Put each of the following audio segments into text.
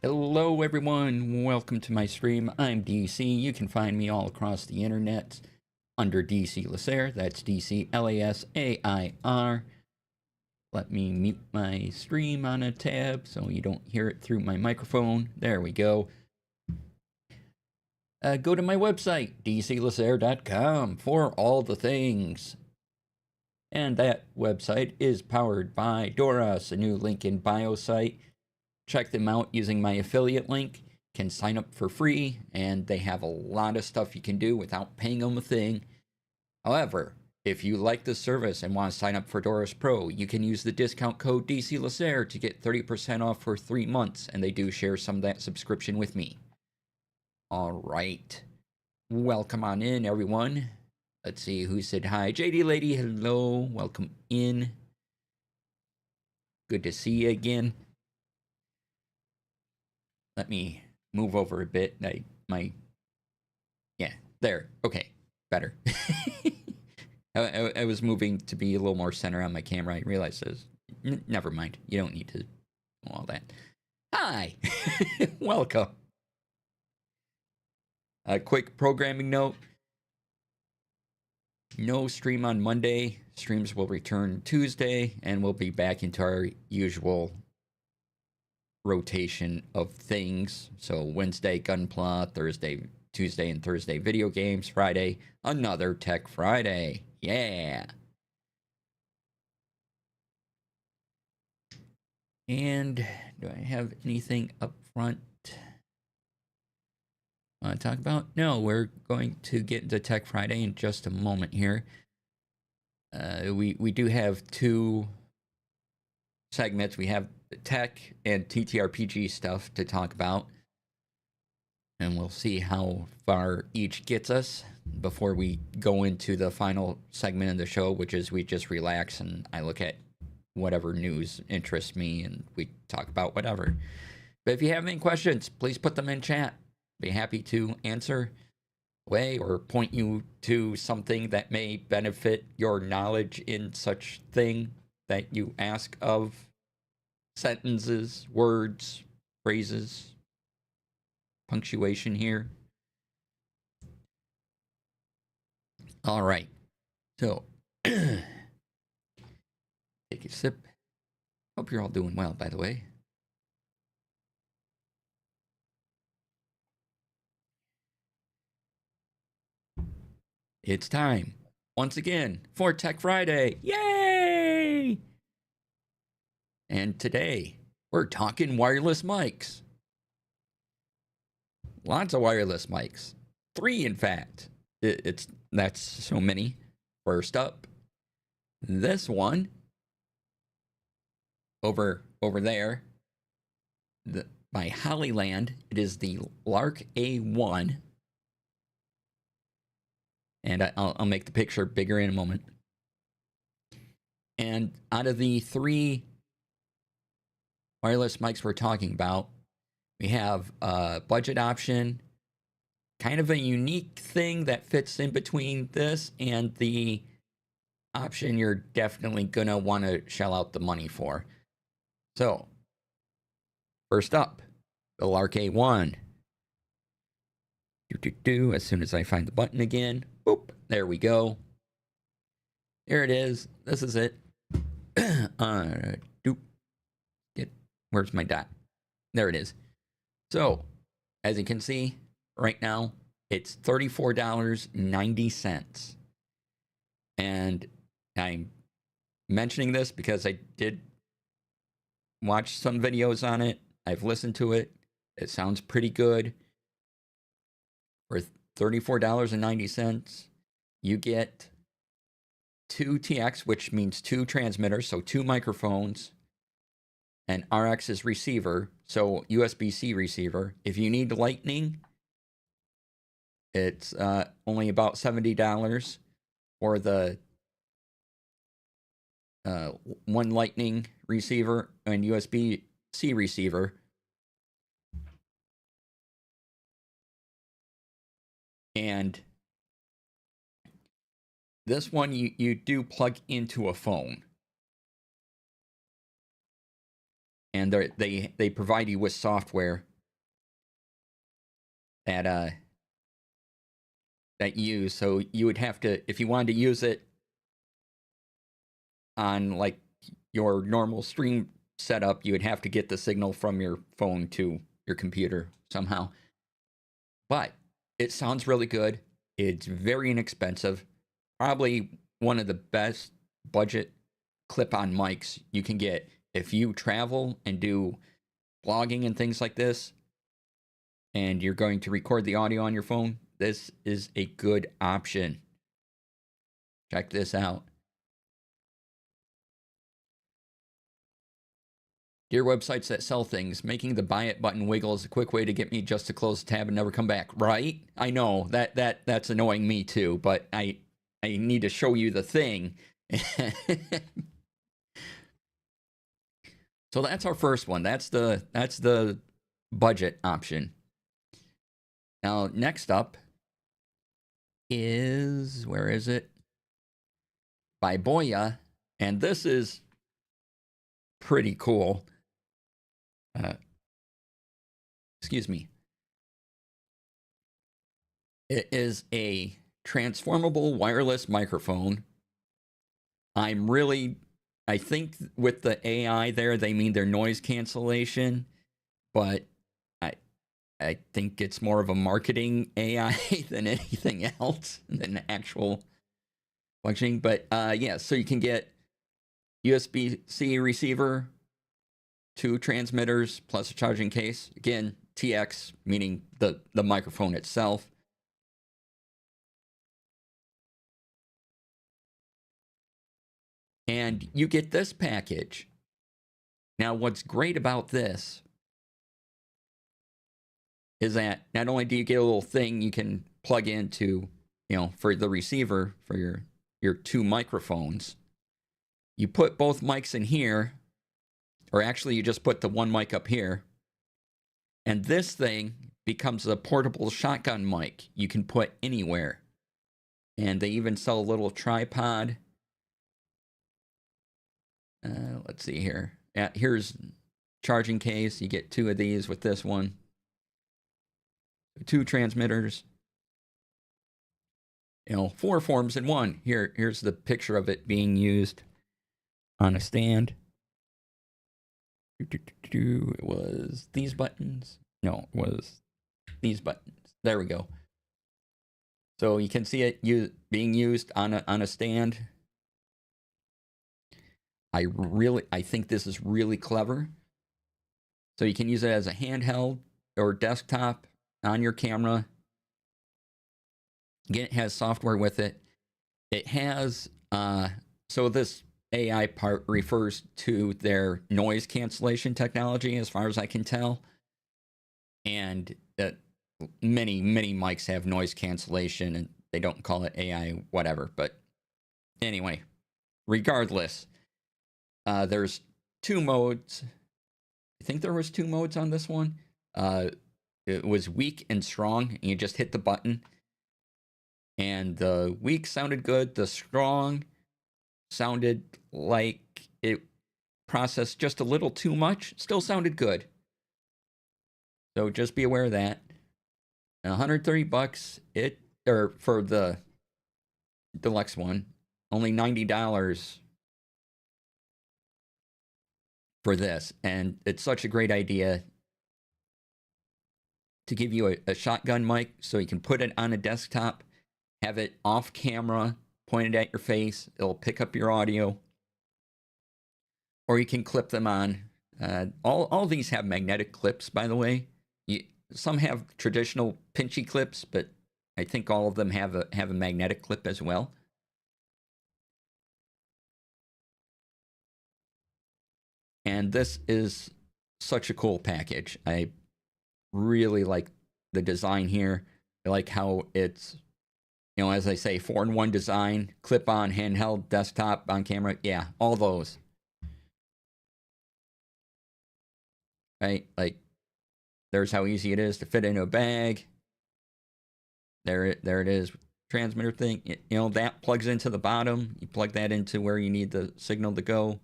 Hello everyone, welcome to my stream. I'm DC. You can find me all across the internet under DC Lasair. That's DC Lasair. Let me mute my stream on a tab so you don't hear it through my microphone. There we go. Go to my website, dclasair.com, for all the things. And that website is powered by Doros, a new link in bio site. Check them out using my affiliate link. Can sign up for free, and they have a lot of stuff you can do without paying them a thing. However, if you like the service and want to sign up for Doros Pro, you can use the discount code DCLasair to get 30% off for 3 months, and they do share some of that subscription with me. All right. Welcome on in, everyone. Let's see who said hi. JD Lady, hello. Welcome in. Good to see you again. Let me move over a bit. Yeah, there. Okay, better. I was moving to be a little more center on my camera. I realized this. Never mind. You don't need to do all that. Hi, welcome. A quick programming note. No stream on Monday. Streams will return Tuesday, and we'll be back into our usual rotation of things. So Wednesday, Gunpla, Tuesday and Thursday, video games, Friday, another Tech Friday. Yeah. And do I have anything up front I want to talk about? No, we're going to get into Tech Friday in just a moment here. We do have two segments. We have tech and TTRPG stuff to talk about, and we'll see how far each gets us before we go into the final segment of the show, which is we just relax and I look at whatever news interests me and we talk about whatever. But if you have any questions, please put them in chat. Be happy to answer away or point you to something that may benefit your knowledge in such thing that you ask of. Sentences, words, phrases, punctuation here. All right. So, take a sip. Hope you're all doing well, by the way. It's time, once again, for Tech Friday. Yay! And today, we're talking wireless mics. Lots of wireless mics. 3, in fact. That's so many. First up, this one over there, by Hollyland. It is the Lark A1. And I'll make the picture bigger in a moment. And out of the 3 wireless mics we're talking about, we have a budget option, kind of a unique thing that fits in between this and the option you're definitely gonna want to shell out the money for. So, first up, the Lark A1. As soon as I find the button again, boop, there we go. Here it is. This is it. Where's my dot? There it is. So, as you can see, right now, it's $34.90. And I'm mentioning this because I did watch some videos on it. I've listened to it. It sounds pretty good. For $34.90, you get 2 TX, which means 2 transmitters, so 2 microphones, and RX is receiver, so USB-C receiver. If you need lightning, it's only about $70 for the 1 lightning receiver and USB-C receiver. And this one you do plug into a phone. And they provide you with software that that you use. So you would have to, if you wanted to use it on like your normal stream setup, you would have to get the signal from your phone to your computer somehow. But it sounds really good. It's very inexpensive. Probably one of the best budget clip-on mics you can get if you travel and do blogging and things like this, and you're going to record the audio on your phone. This is a good option. Check this out. Dear websites that sell things, making the buy it button wiggle is a quick way to get me just to close the tab and never come back. Right? I know that's annoying me too, but I need to show you the thing. So that's our first one. That's the budget option. Now next up is, where is it? By Boya, and this is pretty cool. Excuse me. It is a transformable wireless microphone. I think with the AI there, they mean their noise cancellation, but I think it's more of a marketing AI than anything else, than actual functioning. But yeah, so you can get USB-C receiver, 2 transmitters, plus a charging case. Again, TX, meaning the microphone itself. And you get this package. Now, what's great about this is that not only do you get a little thing you can plug into, for the receiver for your 2 microphones, you put both mics in here, or actually you just put the one mic up here, and this thing becomes a portable shotgun mic you can put anywhere. And they even sell a little tripod. Let's see here. Yeah, here's charging case. You get 2 of these with this one. 2 transmitters. 4 forms in one. Here's the picture of it being used on a stand. It was these buttons. No, it was these buttons. There we go. So you can see it being used on a stand. I think this is really clever. So you can use it as a handheld or desktop on your camera. Again, it has software with it. It has, so this AI part refers to their noise cancellation technology, as far as I can tell. And many mics have noise cancellation, and they don't call it AI, whatever. But anyway, regardless, there's 2 modes. I think there was 2 modes on this one. It was weak and strong, and you just hit the button. And the weak sounded good. The strong sounded like it processed just a little too much. Still sounded good. So just be aware of that. $130 or for the deluxe one, only $90 for this. And it's such a great idea to give you a shotgun mic so you can put it on a desktop, have it off camera, pointed at your face. It'll pick up your audio. Or you can clip them on. All these have magnetic clips, by the way. Some have traditional pinchy clips, but I think all of them have a magnetic clip as well. And this is such a cool package. I really like the design here. I like how it's, as I say, 4-in-1 design, clip-on, handheld, desktop, on camera. Yeah, all those. Right? Like, there's how easy it is to fit into a bag. There it is. Transmitter thing. That plugs into the bottom. You plug that into where you need the signal to go.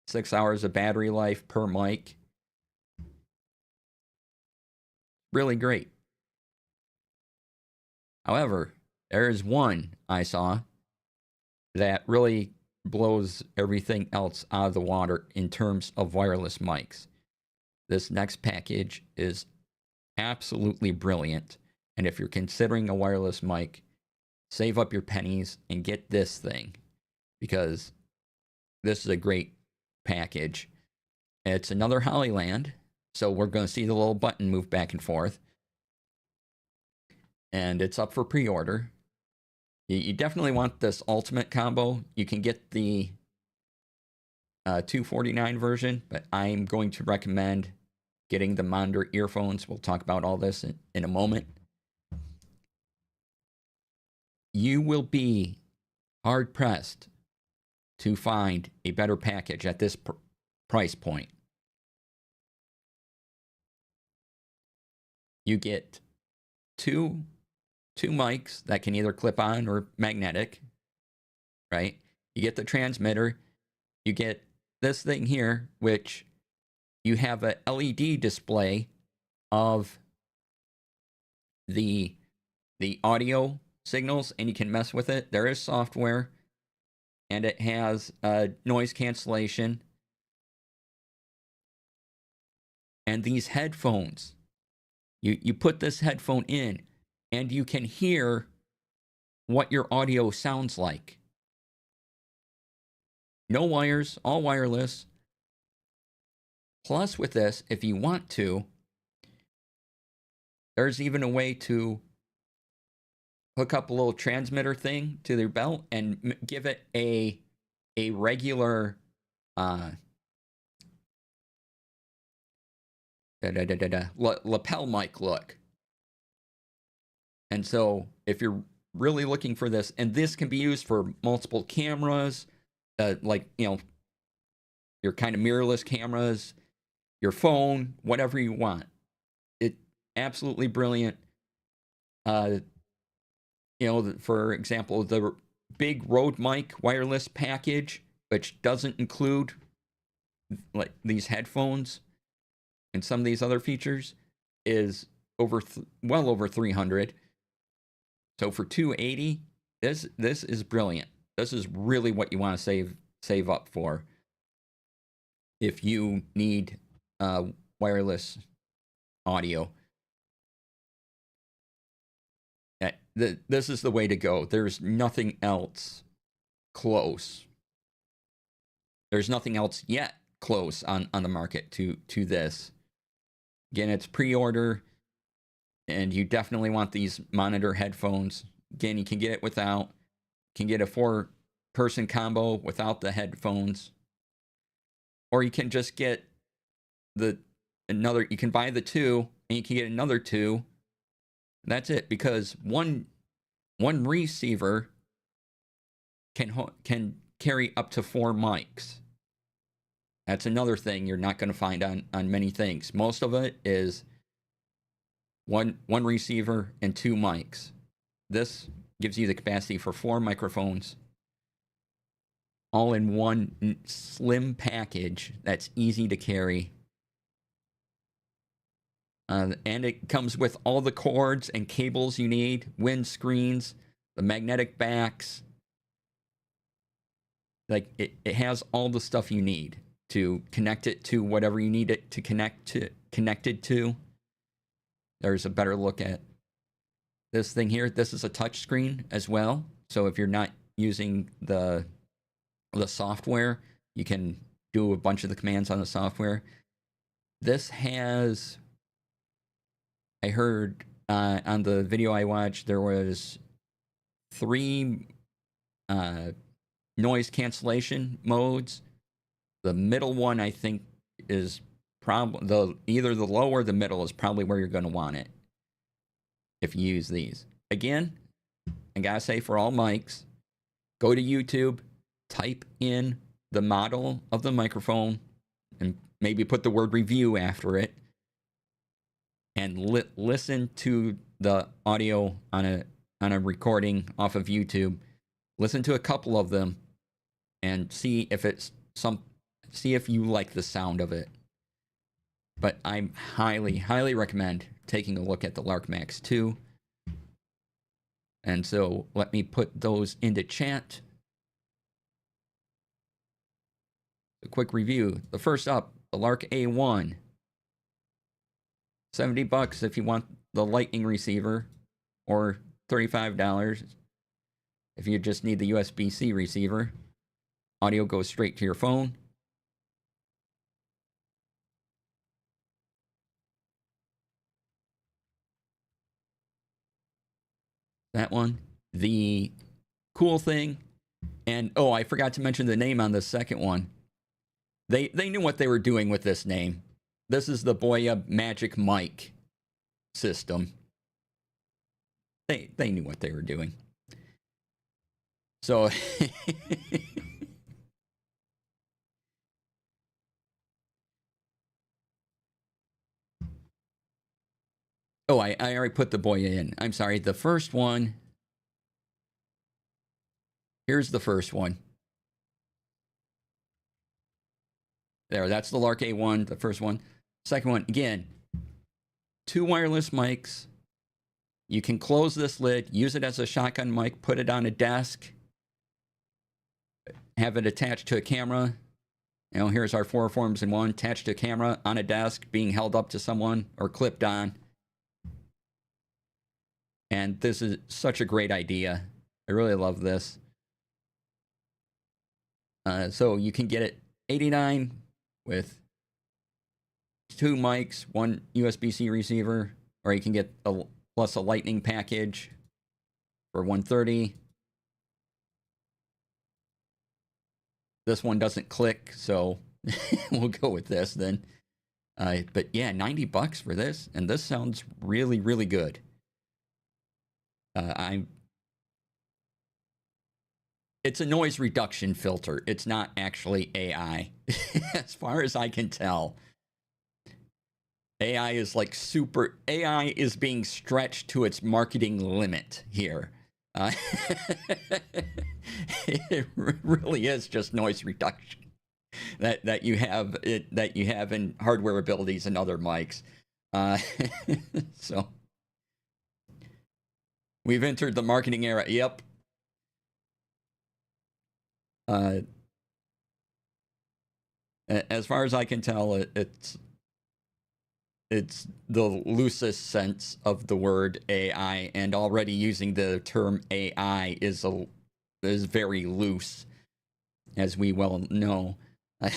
6 hours of battery life per mic. Really great. However, there is one I saw that really blows everything else out of the water in terms of wireless mics. This next package is absolutely brilliant. And if you're considering a wireless mic, save up your pennies and get this thing, because this is a great package. It's another Hollyland, so we're going to see the little button move back and forth. And it's up for pre-order. You definitely want this ultimate combo. You can get the $249 version, but I'm going to recommend getting the monitor earphones. We'll talk about all this in a moment. You will be hard pressed to find a better package at this price point. You get two mics that can either clip on or magnetic, right? You get the transmitter. You get this thing here, which you have a LED display of the audio signals, and you can mess with it. There is software, and it has noise cancellation. And these headphones, you put this headphone in, and you can hear what your audio sounds like. No wires, all wireless. Plus, with this, if you want to, there's even a way to hook up a little transmitter thing to their belt and give it a regular lapel mic look. And so if you're really looking for this, and this can be used for multiple cameras, like, you know, your kind of mirrorless cameras, your phone, whatever you want. It absolutely brilliant. You know, for example, the big Rode mic wireless package, which doesn't include like these headphones and some of these other features, is well over 300. So for 280, this is brilliant. This is really what you want to save up for if you need wireless audio. This is the way to go. There's nothing else close. There's nothing else yet close on the market to this. Again, it's pre-order, and you definitely want these monitor headphones. Again, you can get it without. You can get a 4-person combo without the headphones, or you can just get you can buy the 2 and you can get another 2. That's it, because one receiver can carry up to 4 mics. That's another thing you're not going to find on many things. Most of it is one receiver and 2 mics. This gives you the capacity for 4 microphones, all in one slim package that's easy to carry. And it comes with all the cords and cables you need, wind screens, the magnetic backs. Like, it has all the stuff you need to connect it to whatever you need it to connected to. There's a better look at this thing here. This is a touch screen as well. So if you're not using the software, you can do a bunch of the commands on the software. This has, I heard on the video I watched, there was 3 noise cancellation modes. The middle one, I think, is probably either the low or the middle is probably where you're going to want it if you use these. Again, I gotta say, for all mics, go to YouTube, type in the model of the microphone, and maybe put the word review after it, and listen to the audio on a recording off of YouTube. Listen to a couple of them and see if you like the sound of it. But I highly recommend taking a look at the Lark Max 2. And so let me put those into chat. A quick review. The first up, the Lark A1. $70 if you want the Lightning receiver, or $35 if you just need the USB-C receiver. Audio goes straight to your phone. That one. The cool thing, and oh, I forgot to mention the name on the second one. They knew what they were doing with this name. This is the Boya Magic Mic system. They knew what they were doing. So oh, I already put the Boya in. I'm sorry. The first one. Here's the first one. There, that's the Lark A1, the first one. Second one, again, 2 wireless mics. You can close this lid, use it as a shotgun mic, put it on a desk, have it attached to a camera. You know, here's our 4 forms in one, attached to a camera, on a desk, being held up to someone, or clipped on. And this is such a great idea. I really love this. So you can get it $89 with 2 mics, 1 USB-C receiver, or you can get plus a Lightning package for $130. This one doesn't click, so we'll go with this then. But yeah, $90 for this, and this sounds really, really good. It's a noise reduction filter. It's not actually AI, as far as I can tell. AI is like AI is being stretched to its marketing limit here. It really is just noise reduction that you have in hardware abilities and other mics. So we've entered the marketing era. Yep. As far as I can tell, it's the loosest sense of the word AI, and already using the term AI is very loose, as we well know. But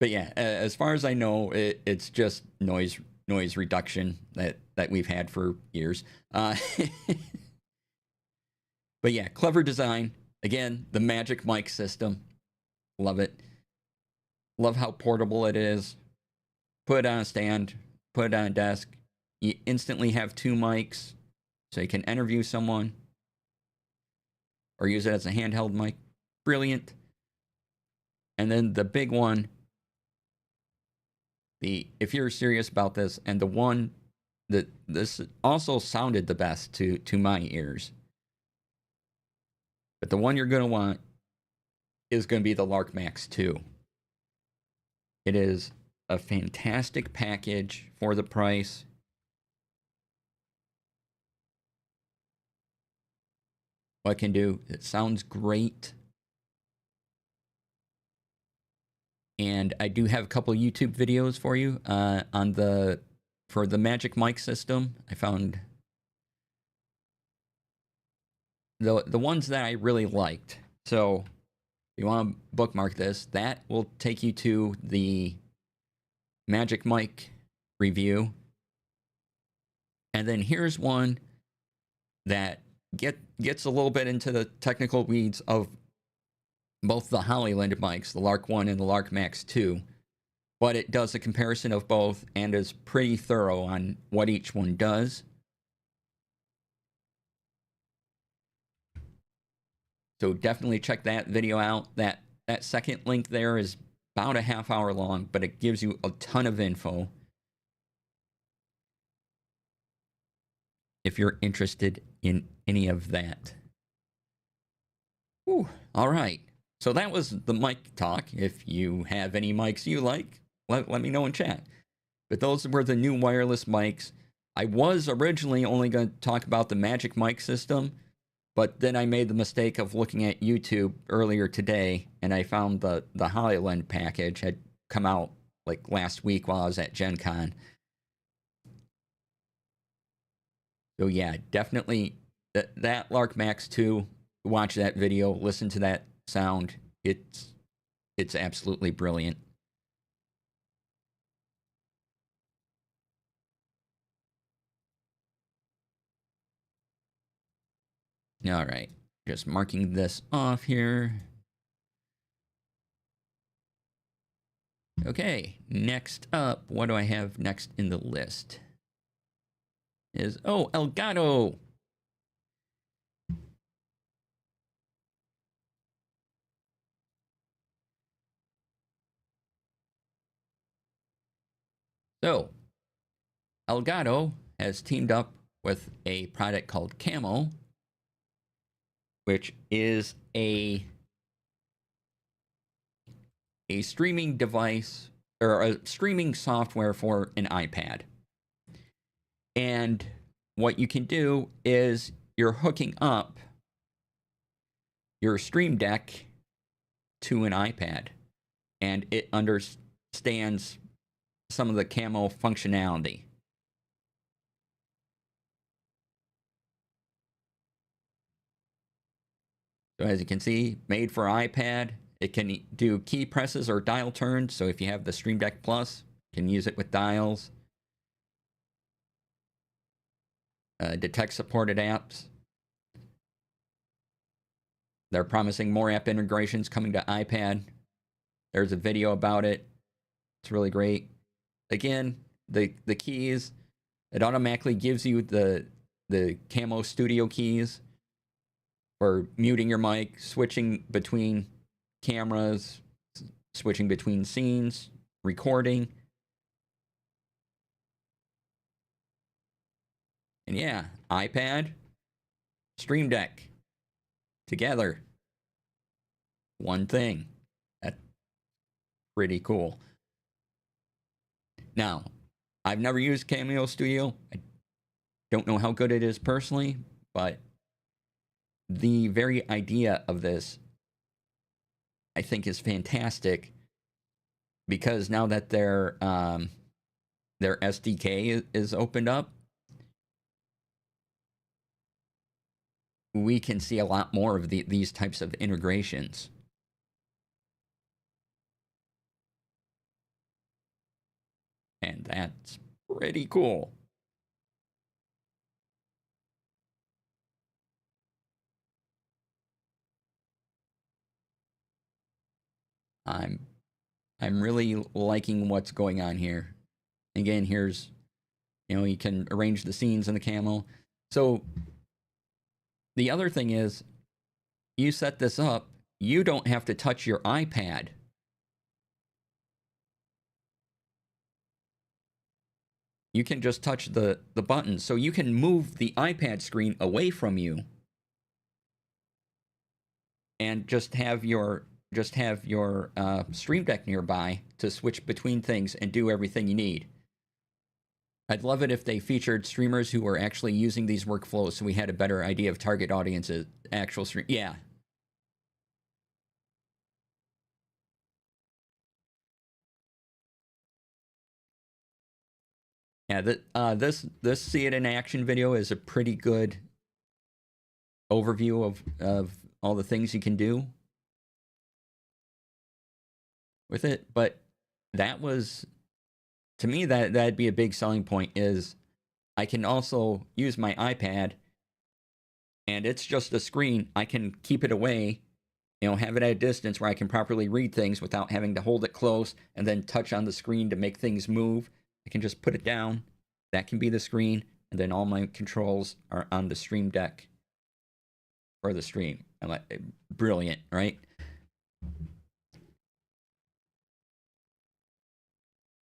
yeah, as far as I know, it's just noise reduction that we've had for years. But yeah, clever design. Again, the Magic Mic system. Love it. Love how portable it is. Put it on a stand. Put it on a desk. You instantly have 2 mics, so you can interview someone or use it as a handheld mic. Brilliant. And then the big one, if you're serious about this, and the one that this also sounded the best to my ears, but the one you're going to want is going to be the Lark Max 2. It is a fantastic package for the price. What it can do, it sounds great. And I do have a couple of YouTube videos for you for the Magic Mic system. I found the ones that I really liked. So if you want to bookmark this, that will take you to the Magic Mic review. And then here's one that gets a little bit into the technical weeds of both the Hollyland mics, the Lark 1 and the Lark Max 2. But it does a comparison of both and is pretty thorough on what each one does. So definitely check that video out. That second link there is about a half hour long, but it gives you a ton of info if you're interested in any of that. Whew. All right. So that was the mic talk. If you have any mics you like, let me know in chat. But those were the new wireless mics. I was originally only going to talk about the Magic Mic system, but then I made the mistake of looking at YouTube earlier today, and I found the HoloLens package had come out like last week while I was at Gen Con. So yeah, definitely that Lark Max 2, watch that video, listen to that sound. It's absolutely brilliant. All right, just marking this off here. Okay, next up, what do I have next in the list? Is, oh, Elgato. So, Elgato has teamed up with a product called Camo, which is a streaming device or a streaming software for an iPad. And what you can do is you're hooking up your Stream Deck to an iPad, and it understands some of the Camo functionality. So as you can see, made for iPad. It can do key presses or dial turns. So if you have the Stream Deck Plus, you can use it with dials. Detect supported apps. They're promising more app integrations coming to iPad. There's a video about it. It's really great. Again, the keys, it automatically gives you the Camo Studio keys for muting your mic, switching between cameras, switching between scenes, recording. And yeah, iPad, Stream Deck, together. One thing. That's pretty cool. Now, I've never used Cameo Studio. I don't know how good it is personally, but the very idea of this, I think, is fantastic, because now that their SDK is opened up, we can see a lot more of these types of integrations. And that's pretty cool. I'm really liking what's going on here. Again, here's, you can arrange the scenes in the Camo. So the other thing is, you set this up, you don't have to touch your iPad. You can just touch the button. So you can move the iPad screen away from you and just have your Stream Deck nearby to switch between things and do everything you need. I'd love it if they featured streamers who were actually using these workflows, so we had a better idea of target audiences, actual stream. Yeah. Yeah, this see it in action video is a pretty good overview of all the things you can do with it. But that was, to me, that'd be a big selling point, is I can also use my iPad, and it's just a screen. I can keep it away, have it at a distance where I can properly read things without having to hold it close and then touch on the screen to make things move. I can just put it down. That can be the screen, and then all my controls are on the Stream Deck for the stream. I'm like, brilliant, right?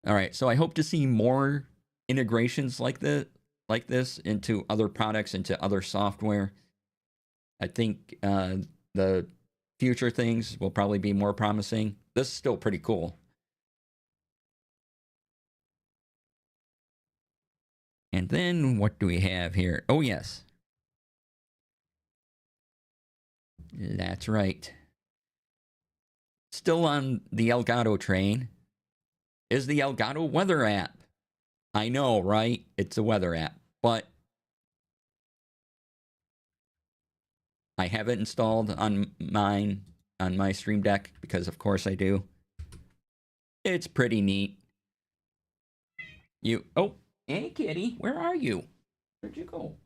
All right, so I hope to see more integrations like this into other products, into other software. I think the future things will probably be more promising. This is still pretty cool. And then what do we have here? Oh, yes. That's right. Still on the Elgato train is the Elgato weather app. I know, right? It's a weather app, but I have it installed on my Stream Deck because of course I do. It's pretty neat. Oh, hey kitty, where are you? Where'd you go?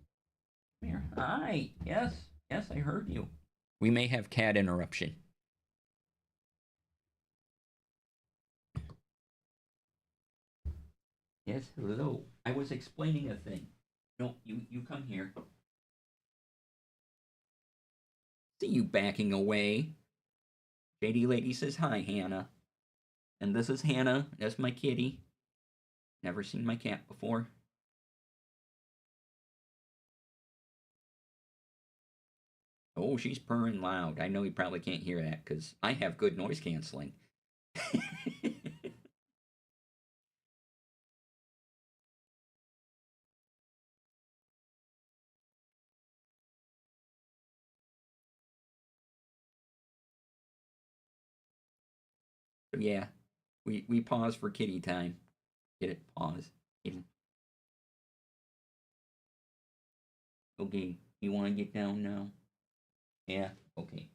Come here. Hi. Yes, I heard you. We may have cat interruption. Yes, hello. I was explaining a thing. No, you come here. See you backing away. JD Lady says hi, Hannah. And this is Hannah. That's my kitty. Never seen my cat before. Oh, she's purring loud. I know you probably can't hear that because I have good noise canceling. So yeah, we pause for kitty time. Get it? Pause. Kitty. Okay, you want to get down now? Yeah. Okay.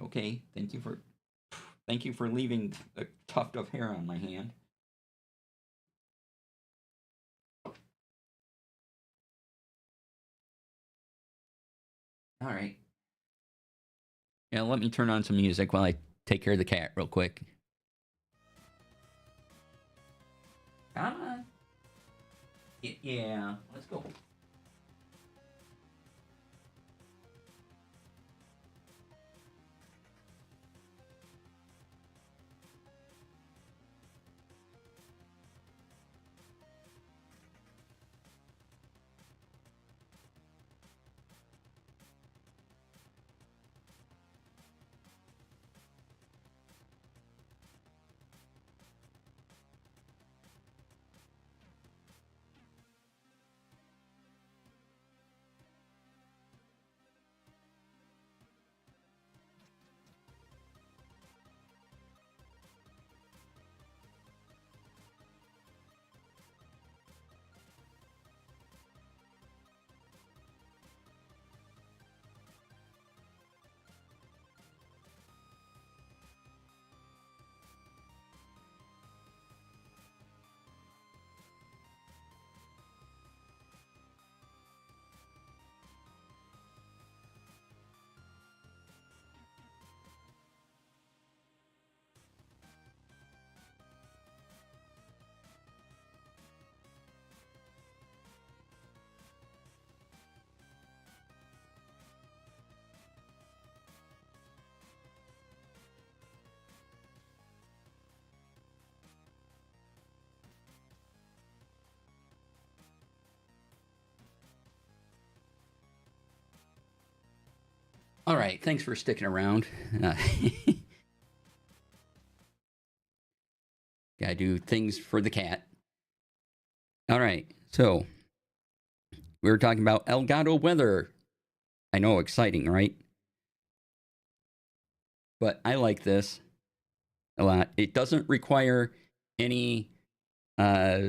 Okay. Thank you for leaving a tuft of hair on my hand. All right. Yeah, let me turn on some music while I take care of the cat real quick. Come on. Yeah, let's go. All right, thanks for sticking around. Gotta do things for the cat. All right, so we were talking about Elgato weather. I know, exciting, right? But I like this a lot. It doesn't require any uh,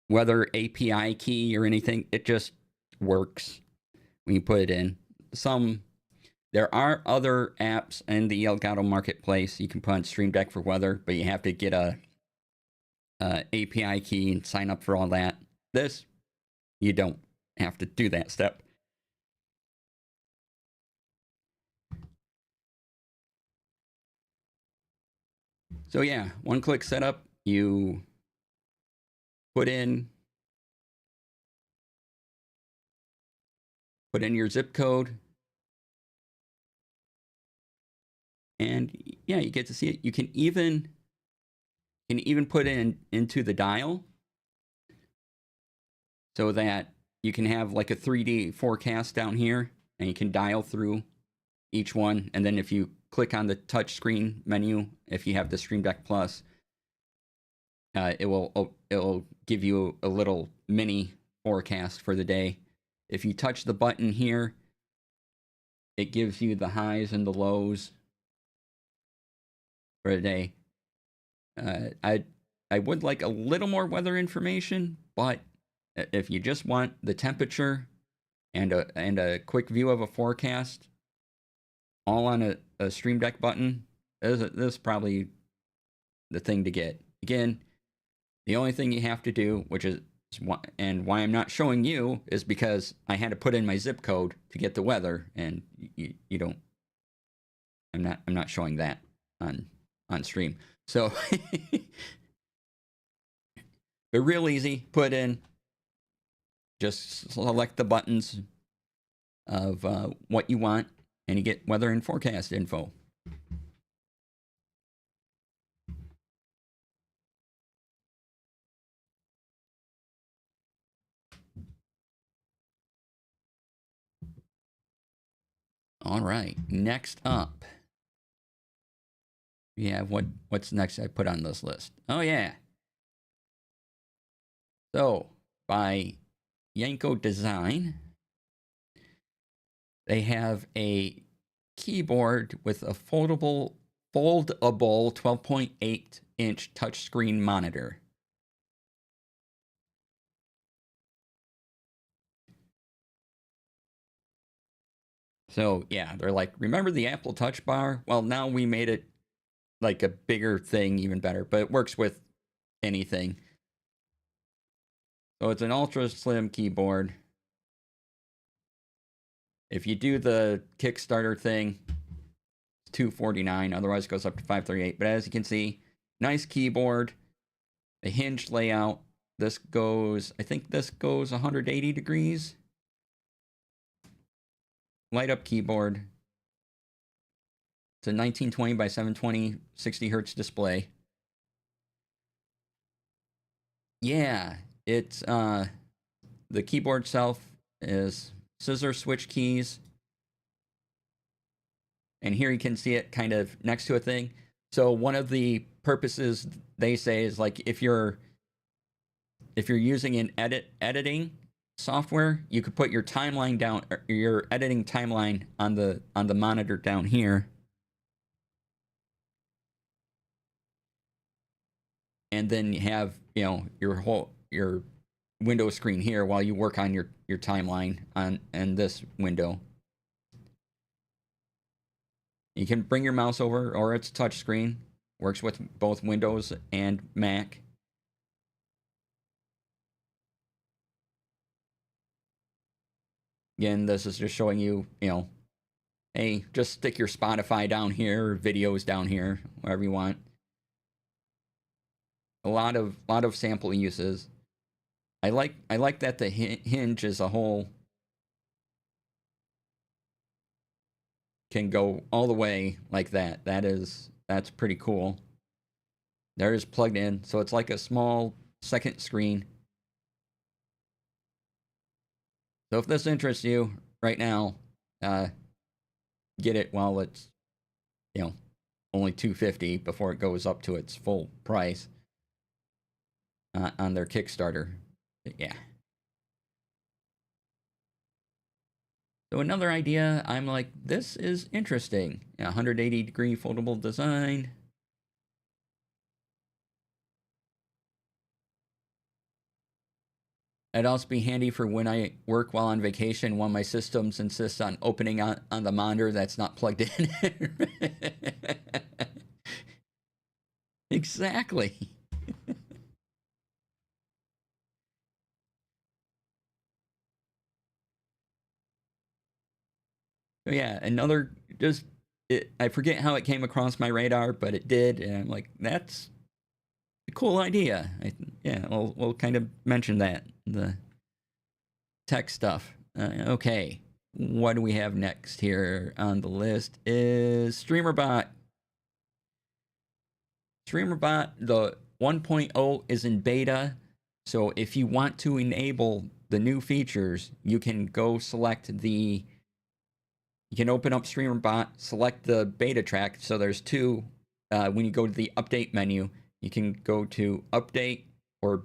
weather API key or anything. It just works when you put it in. There are other apps in the Elgato marketplace you can put on Stream Deck for weather, but you have to get a API key and sign up for all that. This, you don't have to do that step. So yeah, one-click setup. You put in your zip code, and yeah, you get to see it. You can even put in into the dial so that you can have like a 3D forecast down here, and you can dial through each one. And then if you click on the touchscreen menu, if you have the Stream Deck Plus, it'll give you a little mini forecast for the day. If you touch the button here, it gives you the highs and the lows for the day. I would like a little more weather information, but if you just want the temperature and a quick view of a forecast, all on a Stream Deck button, this is probably the thing to get. Again, the only thing you have to do, which is why I'm not showing you, is because I had to put in my zip code to get the weather, and you don't. I'm not showing that on stream. So, but real easy. Put in. Just select the buttons of what you want, and you get weather and forecast info. All right, next up, we have what's next I put on this list. Oh yeah. So by Yanko Design, they have a keyboard with a foldable 12.8 inch touchscreen monitor. So yeah, they're like, remember the Apple Touch Bar? Well, now we made it like a bigger thing, even better, but it works with anything. So it's an ultra slim keyboard. If you do the Kickstarter thing, it's $249. Otherwise, it goes up to $538. But as you can see, nice keyboard, a hinged layout. This goes, I think this goes 180 degrees. Light up keyboard. It's a 1920 by 720 60 hertz display. Yeah, it's the keyboard itself is scissor switch keys. And here you can see it kind of next to a thing. So one of the purposes they say is like if you're using an editing software, you could put your timeline down, or your editing timeline on the monitor down here. And then you have, your window screen here while you work on your timeline on this window. You can bring your mouse over, or it's touchscreen. Works with both Windows and Mac. Again, this is just showing you, hey, just stick your Spotify down here, or videos down here, wherever you want. A lot of sample uses. I like that the hinge as a whole can go all the way like that. That's pretty cool. There is plugged in, so it's like a small second screen. So if this interests you right now, get it while it's only $250 before it goes up to its full price on their Kickstarter. But yeah. So another idea, I'm like, this is interesting. 180 degree foldable design. It'd also be handy for when I work while on vacation, when my systems insist on opening on the monitor that's not plugged in. Exactly. So yeah, another I forget how it came across my radar, but it did, and I'm like, that's a cool idea. We'll kind of mention that the tech stuff. Okay, what do we have next here on the list? Is StreamerBot. StreamerBot, the 1.0 is in beta, so if you want to enable the new features, you can go select you can open up StreamerBot, select the beta track. So there's two. When you go to the update menu, you can go to update or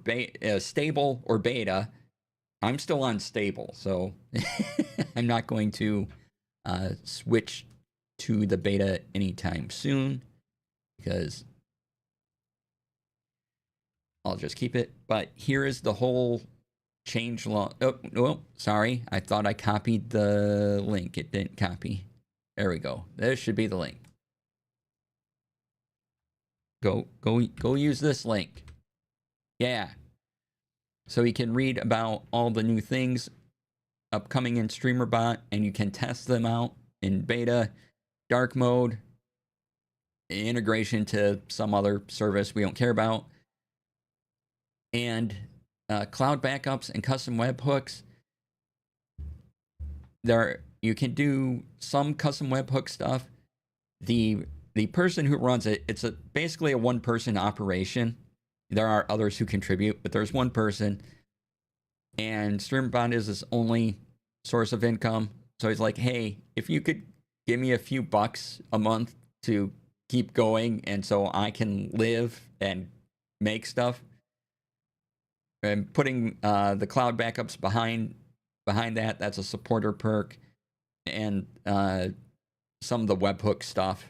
stable or beta. I'm still on stable, so I'm not going to switch to the beta anytime soon because I'll just keep it. But here is the whole change log. Oh, no, sorry. I thought I copied the link. It didn't copy. There we go. This should be the link. Go use this link. Yeah. So you can read about all the new things upcoming in StreamerBot, and you can test them out in beta, dark mode, integration to some other service we don't care about, and cloud backups and custom webhooks. You can do some custom webhook stuff. The person who runs it, it's basically a one-person operation. There are others who contribute, but there's one person, and StreamerBot is his only source of income. So he's like, hey, if you could give me a few bucks a month to keep going and so I can live and make stuff, and putting the cloud backups behind that's a supporter perk, and some of the webhook stuff.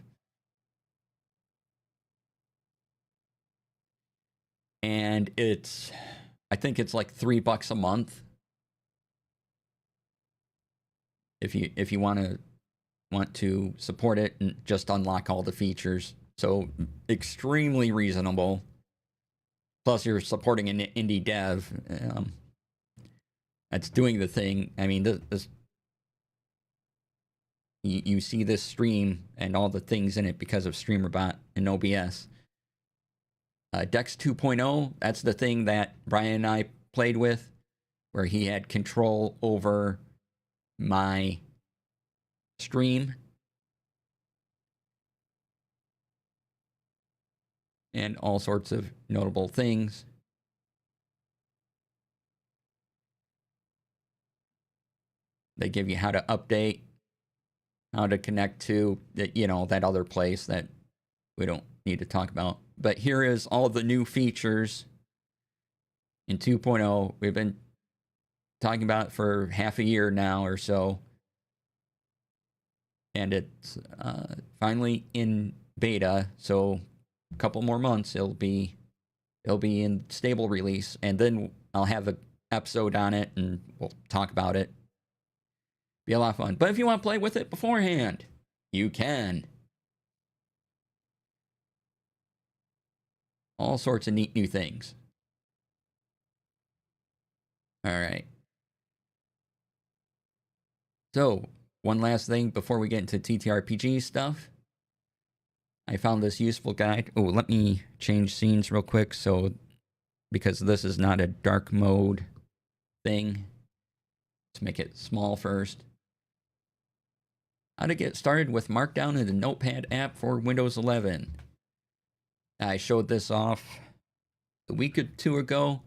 And I think it's like $3 a month if you want to support it and just unlock all the features. So extremely reasonable. Plus you're supporting an indie dev that's doing the thing. I mean, this you see this stream and all the things in it because of StreamerBot and OBS. Dex 2.0, that's the thing that Brian and I played with, where he had control over my stream. And all sorts of notable things. They give you how to update, how to connect to that other place that we don't need to talk about. But here is all the new features in 2.0. We've been talking about it for half a year now or so. And it's finally in beta, so a couple more months it'll be in stable release, and then I'll have an episode on it and we'll talk about it. Be a lot of fun. But if you want to play with it beforehand, you can. All sorts of neat new things. All right. So, one last thing before we get into TTRPG stuff. I found this useful guide. Oh, let me change scenes real quick because this is not a dark mode thing. Let's make it small first. How to get started with Markdown in the Notepad app for Windows 11. I showed this off a week or two ago,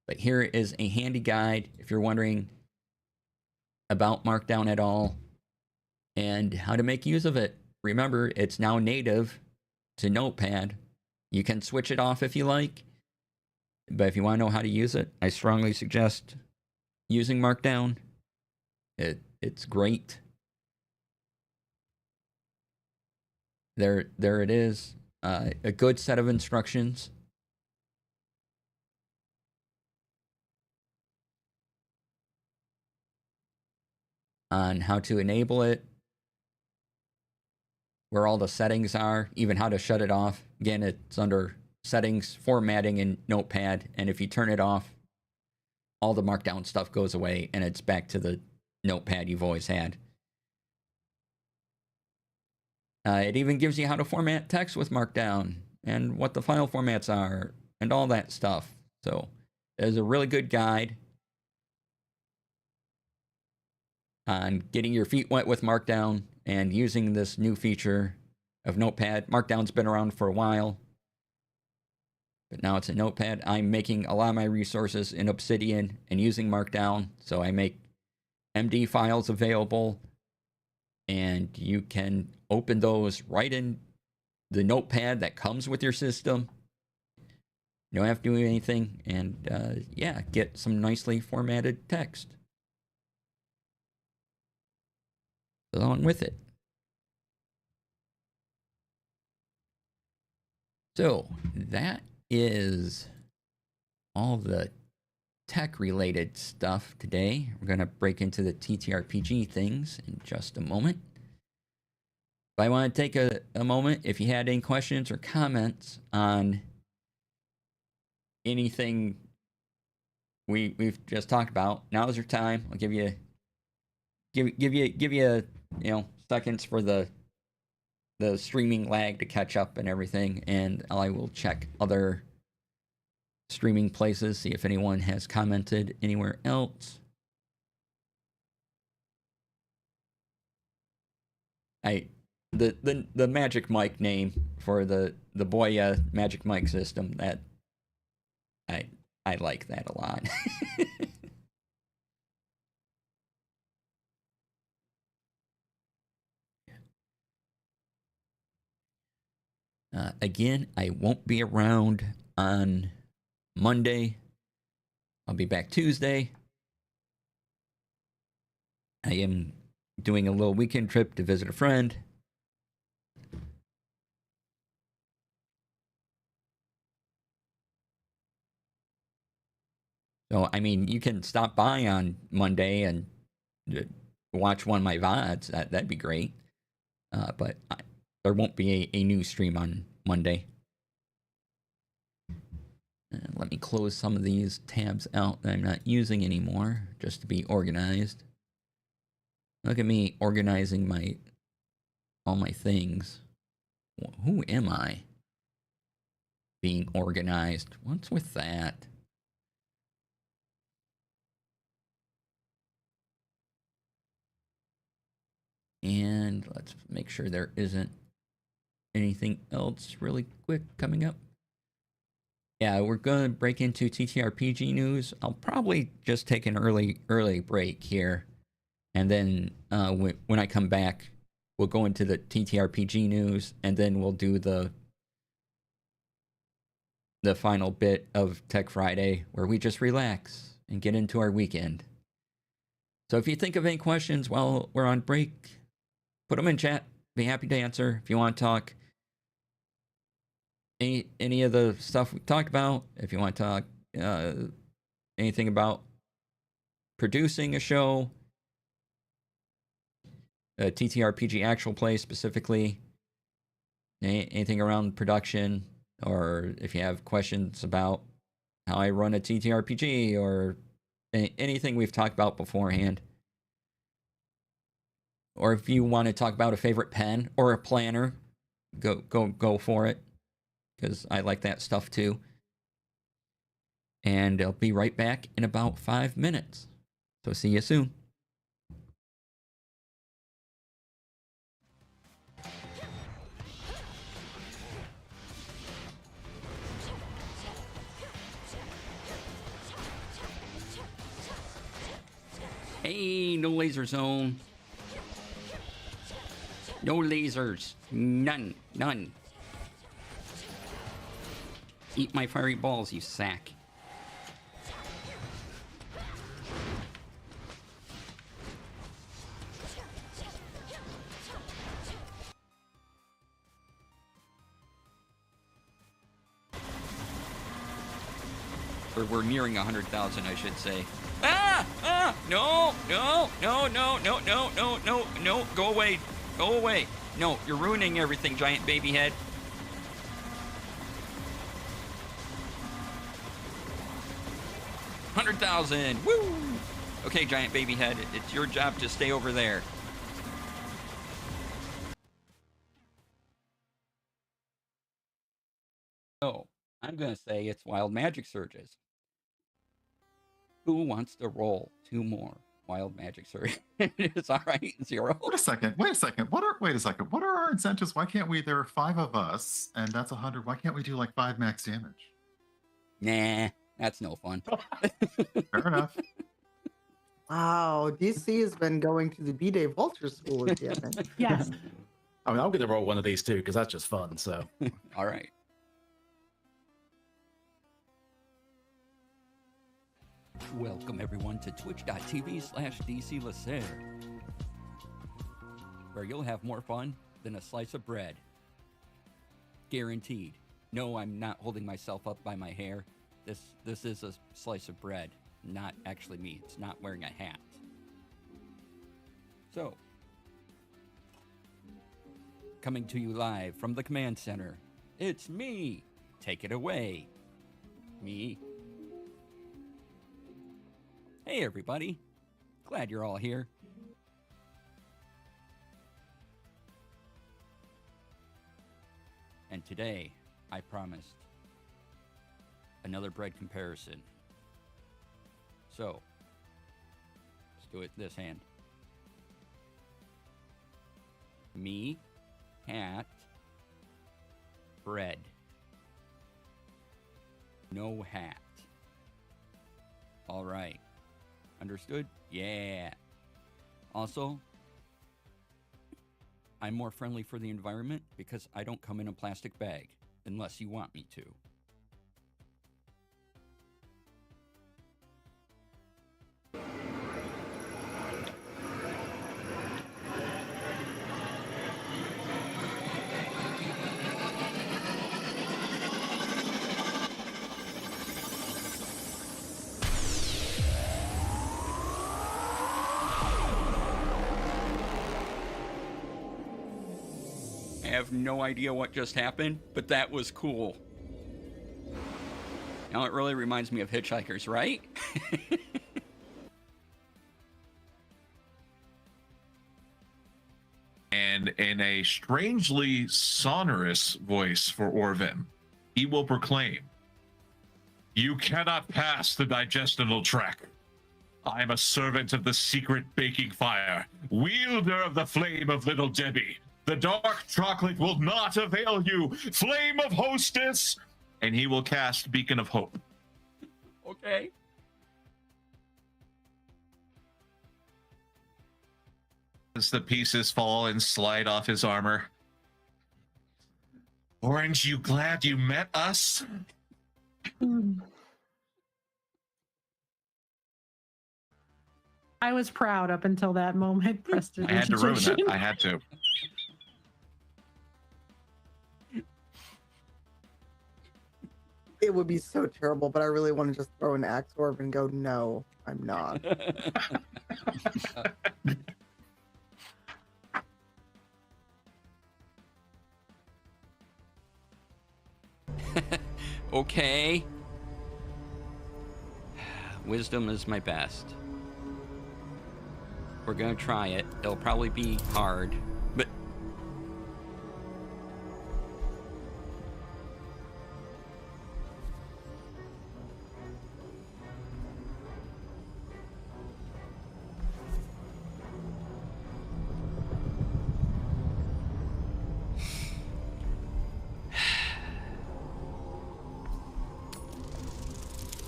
but here is a handy guide if you're wondering about Markdown at all and how to make use of it. Remember, it's now native to Notepad. You can switch it off if you like, but if you want to know how to use it, I strongly suggest using Markdown. It's great. There it is. A good set of instructions. On how to enable it, where all the settings are, even how to shut it off. Again, it's under settings, formatting in Notepad, and if you turn it off, all the Markdown stuff goes away and it's back to the Notepad you've always had. It even gives you how to format text with Markdown and what the file formats are and all that stuff. So there's a really good guide on getting your feet wet with Markdown and using this new feature of Notepad. Markdown's been around for a while, but now it's in Notepad. I'm making a lot of my resources in Obsidian and using Markdown, so I make MD files available, and you can open those right in the Notepad that comes with your system. You don't have to do anything, and yeah, get some nicely formatted text along with it. So that is all the tech related stuff today. We're going to break into the TTRPG things in just a moment. But I want to take a moment if you had any questions or comments on anything we've just talked about. Now is your time. I'll give you seconds for the streaming lag to catch up and everything, and I will check other streaming places, see if anyone has commented anywhere else. The Magic Mike name for the Boya Magic Mike system, that I like that a lot. Again, I won't be around on Monday. I'll be back Tuesday. I am doing a little weekend trip to visit a friend. So, I mean, you can stop by on Monday and watch one of my VODs. That'd be great. But there won't be a new stream on Monday. Let me close some of these tabs out that I'm not using anymore, just to be organized. Look at me organizing all my things. Who am I? Being organized. What's with that? And let's make sure there isn't anything else really quick coming up. Yeah, we're going to break into TTRPG news. I'll probably just take an early break here. And then when I come back, we'll go into the TTRPG news, and then we'll do the final bit of Tech Friday, where we just relax and get into our weekend. So if you think of any questions while we're on break, put them in chat. Be happy to answer. If you want to talk any of the stuff we talked about, if you want to talk anything about producing a show, a TTRPG actual play specifically, anything around production, or if you have questions about how I run a TTRPG or anything we've talked about beforehand, or if you want to talk about a favorite pen or a planner, go for it, because I like that stuff too. And I'll be right back in about 5 minutes. So see you soon. Hey, no laser zone. No lasers. None. Eat my fiery balls, you sack. Or we're nearing 100,000, I should say. No, go away. No, you're ruining everything, giant baby head. 100,000, woo! Okay, giant baby head, it's your job to stay over there. So, I'm gonna say it's Wild Magic Surges. Who wants to roll 2 more Wild Magic Surges? It's all right, 0. Wait a second. Wait a second. What are our incentives? Why can't we? There are 5 of us, and that's 100. Why can't we do like 5 max damage? Nah, that's no fun. Fair enough. Wow, DC has been going to the B-Day Vulture School with Kevin. Yes. I mean, I'm going to roll one of these too because that's just fun. So, all right. Welcome everyone to twitch.tv/DC Lasair, where you'll have more fun than a slice of bread. Guaranteed. No, I'm not holding myself up by my hair. This is a slice of bread, not actually me. It's not wearing a hat. So, coming to you live from the command center, it's me. Take it away. Me. Hey everybody. Glad you're all here. And today, I promised another bread comparison. So, let's do it this hand. Me, hat, bread. No hat. All right. Understood? Yeah. Also, I'm more friendly for the environment because I don't come in a plastic bag unless you want me to. I have no idea what just happened, but that was cool. Now it really reminds me of Hitchhikers, right? And in a strangely sonorous voice for Orvin, he will proclaim, "You cannot pass the digestional tract. I am a servant of the secret baking fire, wielder of the flame of Little Debbie. The dark chocolate will not avail you, flame of hostess!" And he will cast Beacon of Hope. Okay. As the pieces fall and slide off his armor. "Orange, you glad you met us?" I was proud up until that moment. I had to ruin that. I had to. It would be so terrible, but I really want to just throw an axe orb and go, no, I'm not. Okay. Wisdom is my best. We're gonna try it. It'll probably be hard, but...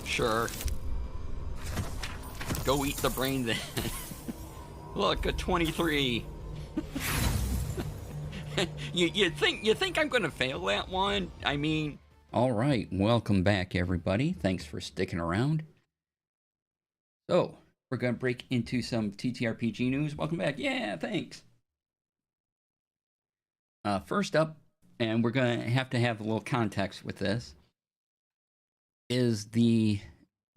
Sure. Go eat the brain then. Look, a 23. you think I'm gonna fail that one? I mean... Alright, welcome back everybody. Thanks for sticking around. So, we're gonna break into some TTRPG news. Welcome back. Yeah, thanks. First up, and we're gonna have to have a little context with this, is the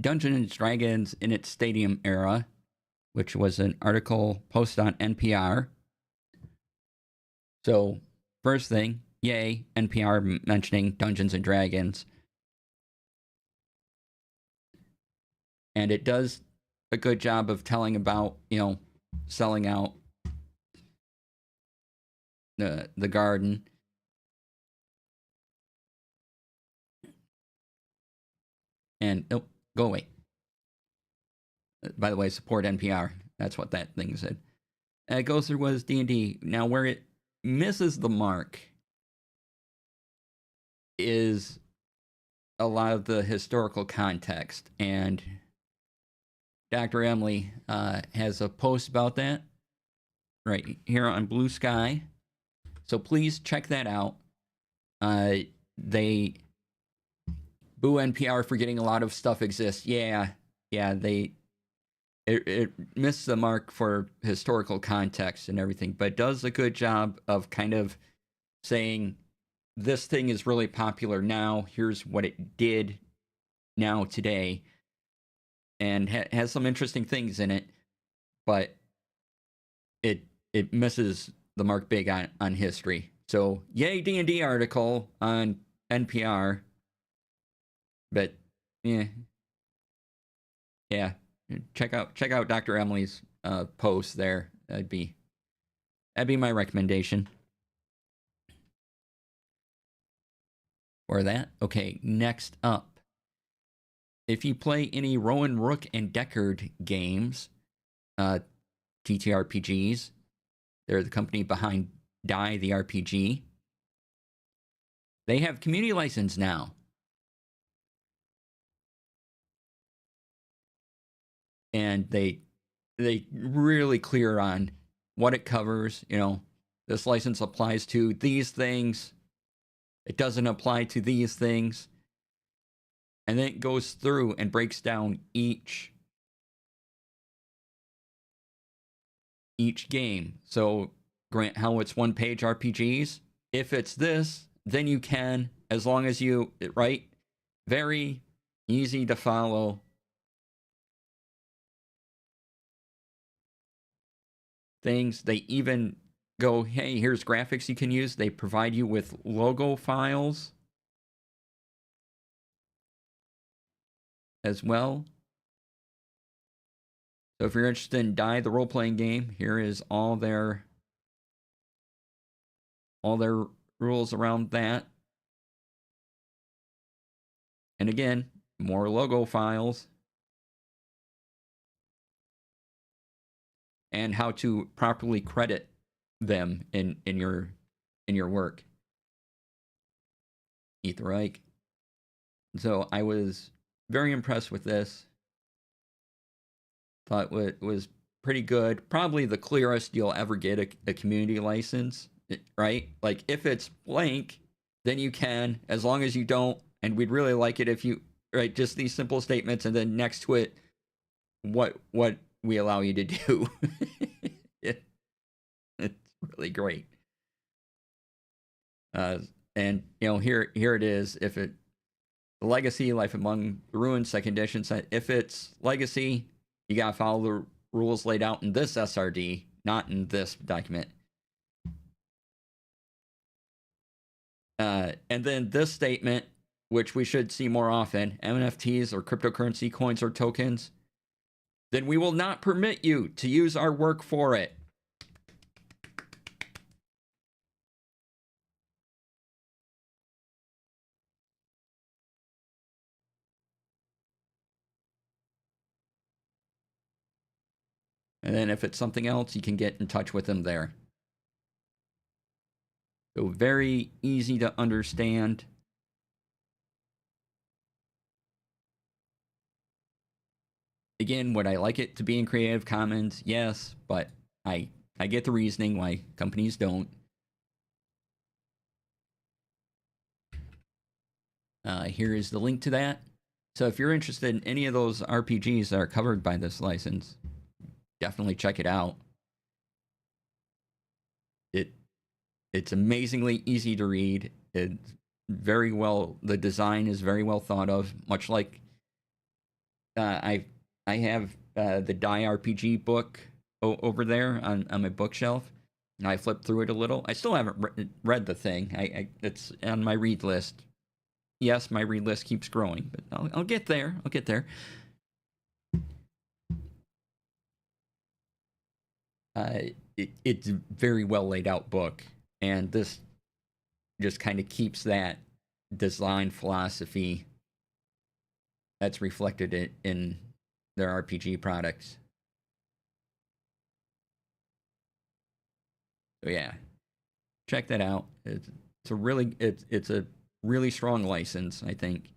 Dungeons & Dragons in its Stadium era, which was an article posted on NPR. So, first thing, yay, NPR mentioning Dungeons & Dragons. And it does a good job of telling about, selling out the garden. And, oh, go away. By the way, support NPR. That's what that thing said. It goes through was D&D. Now, where it misses the mark is a lot of the historical context. And Dr. Emily has a post about that right here on Blue Sky. So please check that out. They boo NPR for getting a lot of stuff exists. Yeah, yeah, it missed the mark for historical context and everything, but does a good job of kind of saying this thing is really popular now. Here's what it did now today, and has some interesting things in it, but it misses the mark big on history. So yay D&D article on NPR, but yeah, check out Dr. Emily's post there. That'd be my recommendation for that. Okay, next up, if you play any Rowan Rook and Deckard games, TTRPGs, they're the company behind Die the RPG. They have community license now. And they really clear on what it covers. You know, this license applies to these things. It doesn't apply to these things. And then it goes through and breaks down each game. So grant how it's one-page RPGs. If it's this, then you can, as long as you, right? Very easy to follow. Things. They even go, hey, here's graphics you can use. They provide you with logo files as well. So if you're interested in Die the role-playing game, here is all their rules around that. And again, more logo files. And how to properly credit them in your work. Ether Reich. So I was very impressed with this. Thought it was pretty good. Probably the clearest you'll ever get a community license, right? Like if it's blank, then you can, as long as you don't. And we'd really like it if you, right? Just these simple statements, and then next to it, what we allow you to do. It's really great. And you know, here it is. If it legacy, life among the ruins, second edition, if it's legacy, you gotta follow the rules laid out in this SRD, not in this document. And then this statement, which we should see more often: NFTs or cryptocurrency coins or tokens, then we will not permit you to use our work for it. And then if it's something else, you can get in touch with them there. So very easy to understand. Again, would I like it to be in Creative Commons? Yes, but I get the reasoning why companies don't. Here is the link to that. So if you're interested in any of those RPGs that are covered by this license, definitely check it out. It's amazingly easy to read. It's very well, the design is very well thought of, much like I have the Die RPG book over there on my bookshelf, and I flipped through it a little. I still haven't read the thing. It's on my read list. Yes, my read list keeps growing, but I'll get there. I'll get there. It's a very well laid out book, and this just kind of keeps that design philosophy that's reflected in their RPG products. So yeah, check that out. It's a really strong license, I think.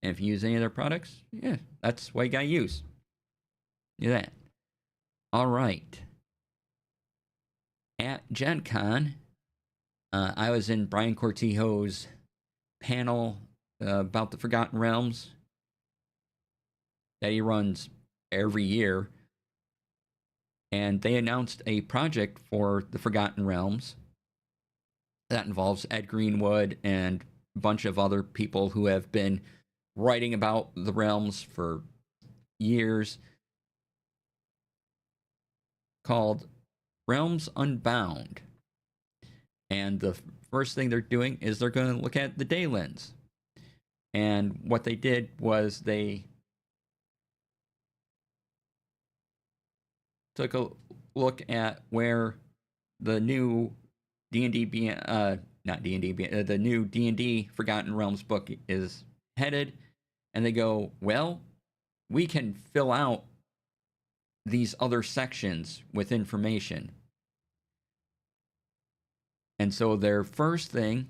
And if you use any of their products, yeah, that's what you gotta use. Do that. All right. At Gen Con, I was in Brian Cortijo's panel about the Forgotten Realms that he runs every year. And they announced a project for the Forgotten Realms that involves Ed Greenwood and a bunch of other people who have been writing about the realms for years, called Realms Unbound. And the first thing they're doing is they're going to look at the Daylens. And what they did was they took a look at where the new D&D, not D&D, the new D&D Forgotten Realms book is headed. And they go, well, we can fill out these other sections with information. And so their first thing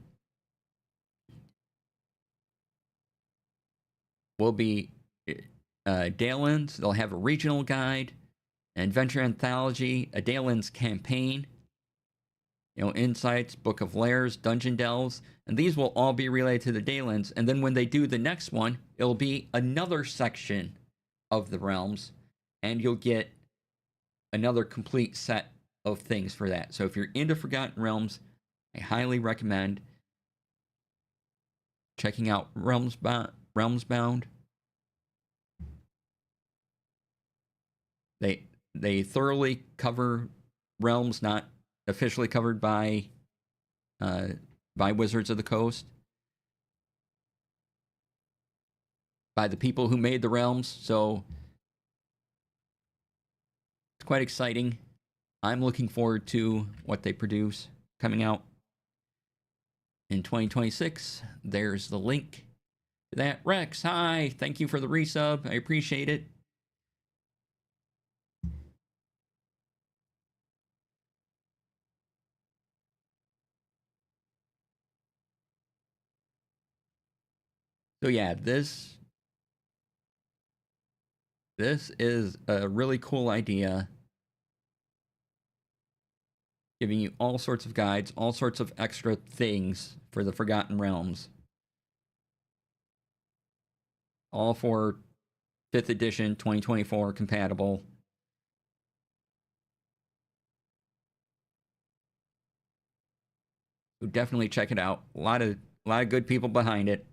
will be Dalen's. They'll have a regional guide, an adventure anthology, a Dalen's campaign, insights, book of lairs, dungeon delves, and these will all be related to the Dalen's. And then when they do the next one, it'll be another section of the realms, and you'll get another complete set of things for that. So if you're into Forgotten Realms, I highly recommend checking out Realmsbound. They thoroughly cover realms not officially covered by Wizards of the Coast, by the people who made the realms. So it's quite exciting. I'm looking forward to what they produce coming out in 2026. There's the link to that. Rex, hi. Thank you for the resub. I appreciate it. So yeah, this is a really cool idea, giving you all sorts of guides, all sorts of extra things for the Forgotten Realms, all for 5th edition 2024 compatible. So definitely check it out. A lot of good people behind it.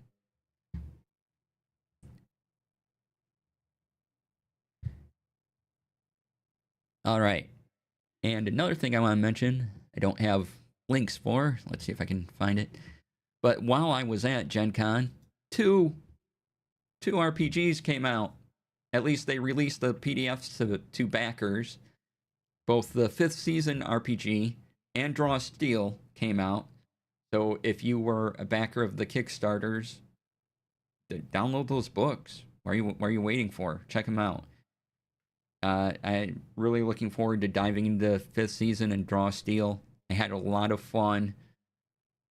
All right. And another thing I want to mention, I don't have links for. Let's see if I can find it. But while I was at Gen Con, two RPGs came out. At least they released the PDFs to backers. Both the 5th season RPG and Draw Steel came out. So if you were a backer of the Kickstarters, download those books. What are you waiting for? Check them out. I'm really looking forward to diving into 5th season and Draw Steel. I had a lot of fun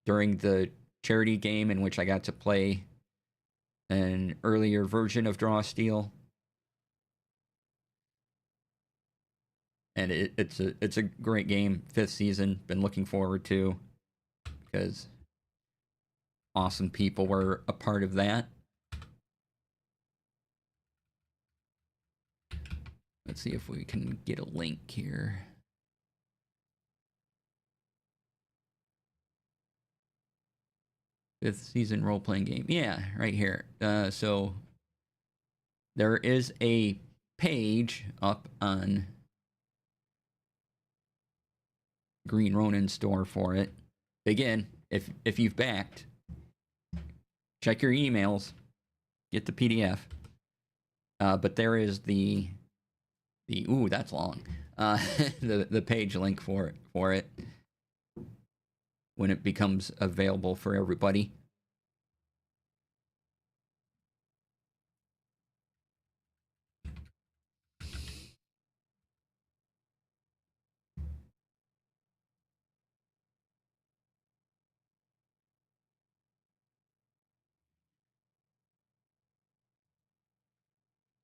during the charity game in which I got to play an earlier version of Draw Steel. And it's a great game. 5th season, been looking forward to, because awesome people were a part of that. Let's see if we can get a link here. Fifth season role-playing game. Yeah, right here. So there is a page up on Green Ronin store for it. Again, if you've backed, check your emails, get the PDF. But there is the ooh, that's long. The page link for it when it becomes available for everybody.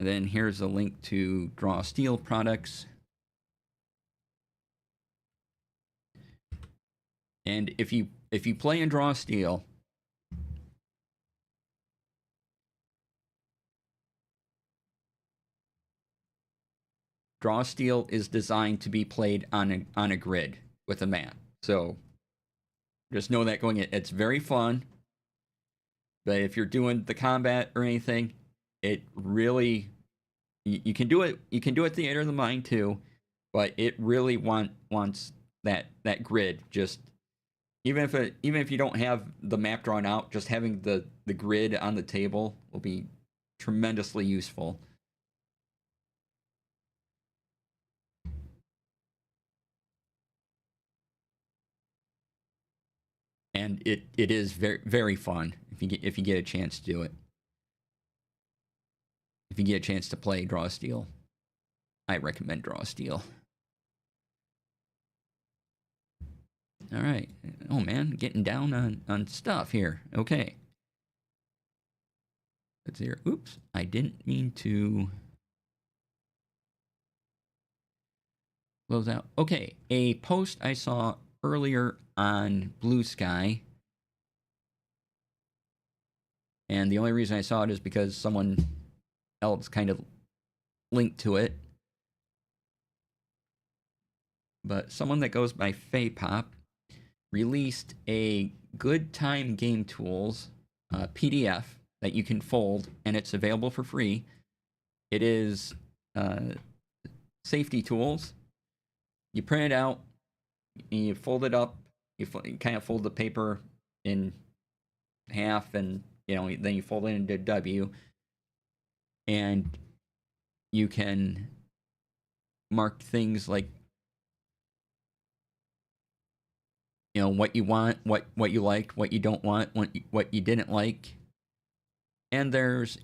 And then here's a link to Draw Steel products. And if you play and Draw Steel, . Draw Steel is designed to be played on a grid with a map. So just know that going in. It's very fun. But if you're doing the combat or anything, it really you can do it. You can do it Theater of the Mind too, but it really wants that grid. Just even if you don't have the map drawn out, just having the grid on the table will be tremendously useful. And it is very, very fun if you get a chance to do it. If you get a chance to play Draw Steel, I recommend Draw Steel. All right. Oh man, getting down on stuff here. Okay. Let's see here. Oops, I didn't mean to close out. Okay, a post I saw earlier on Blue Sky, and the only reason I saw it is because someone else kind of linked to it. But someone that goes by Faypop released a Good Time Game Tools PDF that you can fold, and it's available for free. It is safety tools. You print it out, you fold it up, you kind of fold the paper in half, and then you fold it into W, and you can mark things like what you want, what you liked, what you don't want, what you didn't like. And there's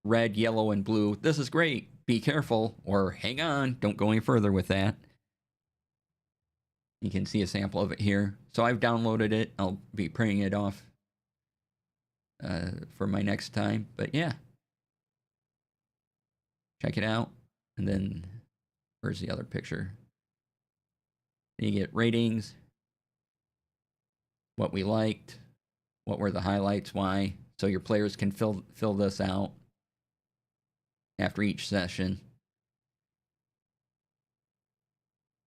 red, yellow, and blue. This is great. Be careful, or hang on, don't go any further with that. You can see a sample of it here. So I've downloaded it. I'll be printing it off for my next time. But yeah, check it out. And then where's the other picture? You get ratings, what we liked, what were the highlights, why, so your players can fill this out after each session.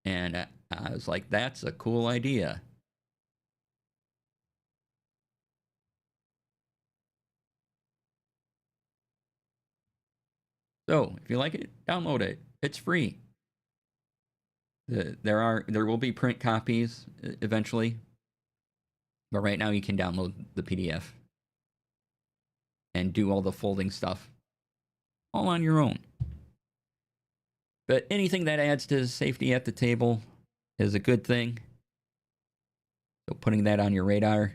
And I was like, that's a cool idea. So if you like it, download it. It's free. There will be print copies eventually, but right now you can download the PDF and do all the folding stuff all on your own. But anything that adds to safety at the table is a good thing. So putting that on your radar.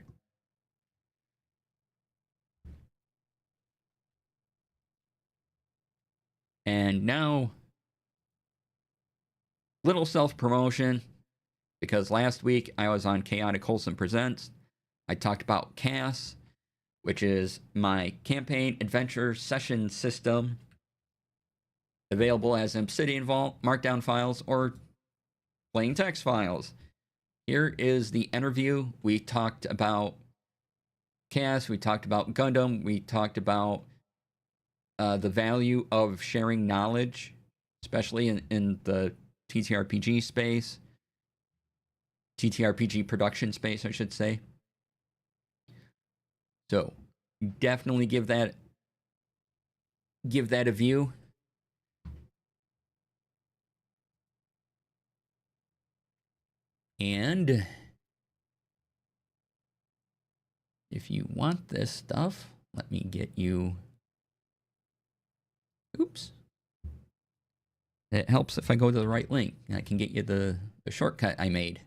And now, little self-promotion, because last week I was on Chaotic Wholesome Presents. I talked about CAS, which is my campaign adventure session system, available as Obsidian Vault, Markdown files, or plain text files. Here is the interview. We talked about CAS, we talked about Gundam, we talked about the value of sharing knowledge, especially in the TTRPG space, TTRPG production space, I should say. So definitely give that a view. And if you want this stuff, let me get you. Oops. It helps if I go to the right link. I can get you the shortcut I made.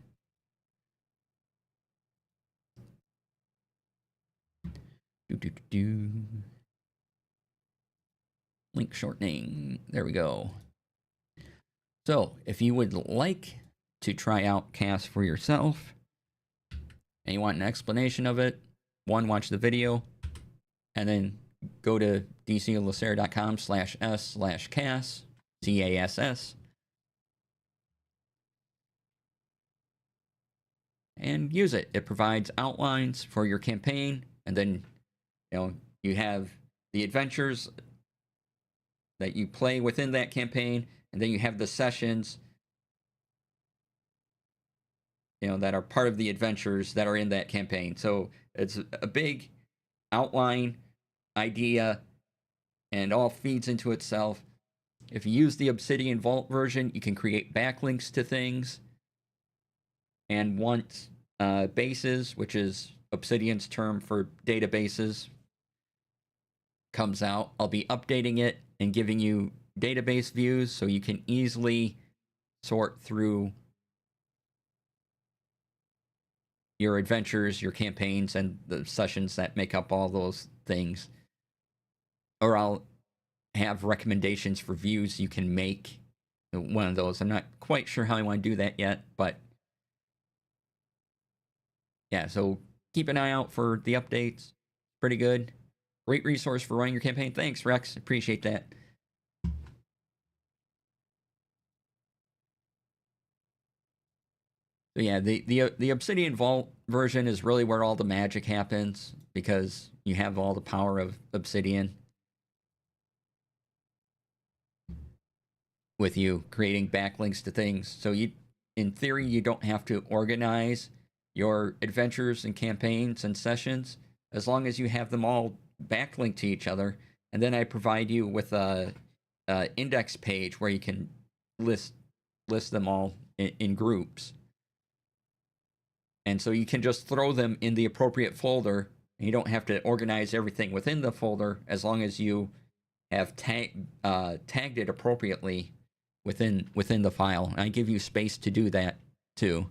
Link shortening. There we go. So, if you would like to try out CAS for yourself, and you want an explanation of it, watch the video, and then go to dclasair.com/s/CAS, CASS, and use it. It provides outlines for your campaign, and then you have the adventures that you play within that campaign, and then you have the sessions, that are part of the adventures that are in that campaign. So it's a big outline idea and all feeds into itself. If you use the Obsidian Vault version, you can create backlinks to things. And once bases, which is Obsidian's term for databases, comes out, I'll be updating it and giving you database views so you can easily sort through your adventures, your campaigns, and the sessions that make up all those things. Or I'll have recommendations for views you can make one of those. I'm not quite sure how I want to do that yet, but yeah, so keep an eye out for the updates. Pretty good. Great resource for running your campaign. Thanks, Rex. Appreciate that. So yeah, the Obsidian Vault version is really where all the magic happens because you have all the power of Obsidian with you creating backlinks to things. So in theory, you don't have to organize your adventures and campaigns and sessions as long as you have them all backlinked to each other. And then I provide you with a index page where you can list them all in groups. And so you can just throw them in the appropriate folder. And you don't have to organize everything within the folder as long as you have tagged it appropriately within the file. And I give you space to do that too.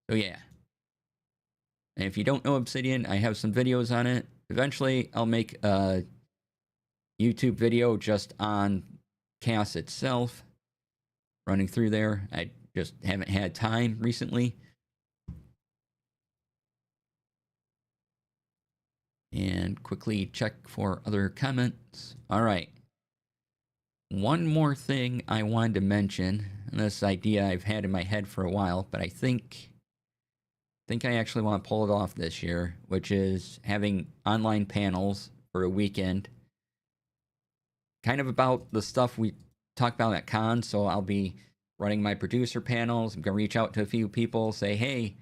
So yeah. And if you don't know Obsidian, I have some videos on it. Eventually, I'll make a YouTube video just on Chaos itself, running through there. I just haven't had time recently. And quickly check for other comments. All right. One more thing I wanted to mention, and this idea I've had in my head for a while, but I think I actually want to pull it off this year, which is having online panels for a weekend. Kind of about the stuff we talk about at cons, so I'll be running my producer panels. I'm going to reach out to a few people, say, hey,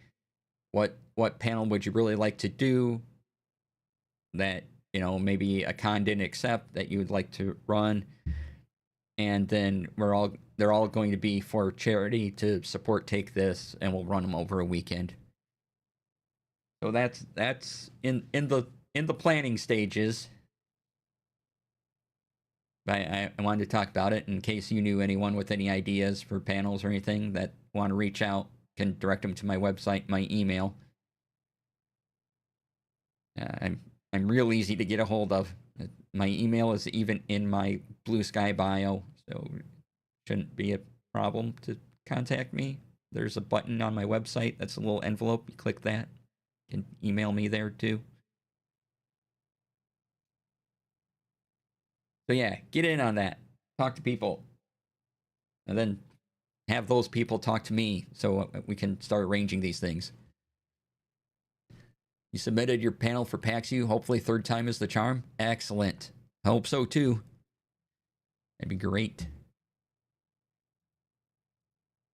what panel would you really like to do that, maybe a con didn't accept that you would like to run? And then they're all going to be for charity to support Take This, and we'll run them over a weekend. So that's in the planning stages. I wanted to talk about it in case you knew anyone with any ideas for panels or anything that want to reach out. Can direct them to my website, my email. I'm real easy to get a hold of. My email is even in my Blue Sky bio, so it shouldn't be a problem to contact me. There's a button on my website that's a little envelope. You click that. You can email me there too. So yeah, get in on that. Talk to people. And then have those people talk to me so we can start arranging these things. You submitted your panel for PAX-U. Hopefully third time is the charm. Excellent. I hope so too. That'd be great.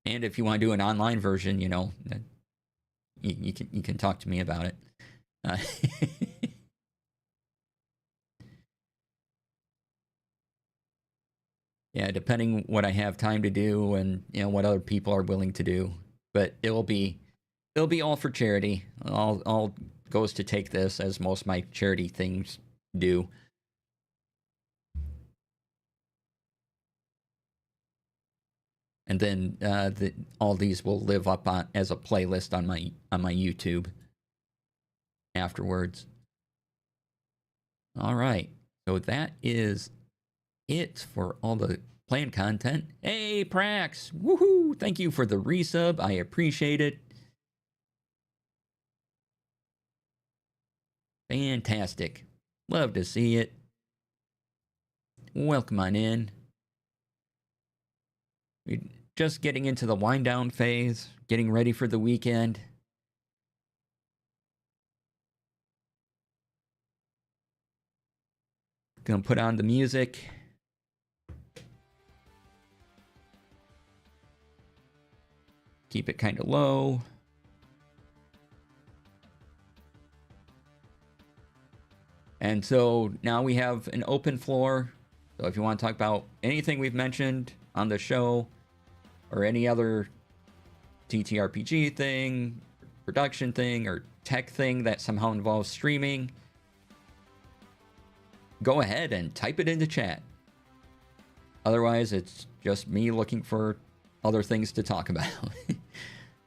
And if you want to do an online version, you can talk to me about it. Yeah, depending what I have time to do and what other people are willing to do, but it'll be all for charity. All goes to Take This, as most of my charity things do. And then all these will live up as a playlist on my YouTube afterwards. All right, so that is it for all the planned content. Hey, Prax! Woohoo! Thank you for the resub. I appreciate it. Fantastic. Love to see it. Welcome on in. We're just getting into the wind down phase, getting ready for the weekend. Gonna put on the music. Keep it kind of low. And so now we have an open floor. So if you want to talk about anything we've mentioned on the show or any other TTRPG thing, production thing, or tech thing that somehow involves streaming, go ahead and type it into chat. Otherwise, it's just me looking for other things to talk about.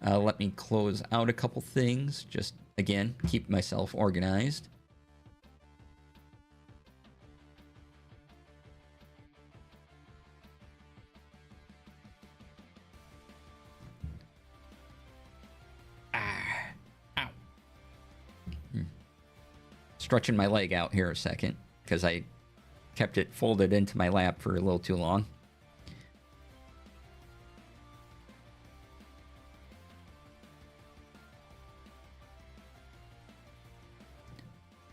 Let me close out a couple things. Just, again, keep myself organized. Stretching my leg out here a second because I kept it folded into my lap for a little too long.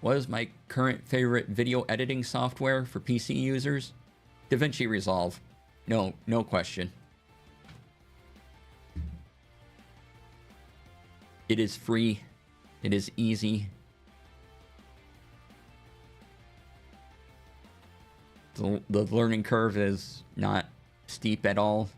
What is my current favorite video editing software for PC users? DaVinci Resolve. No question. It is free. It is easy. The learning curve is not steep at all.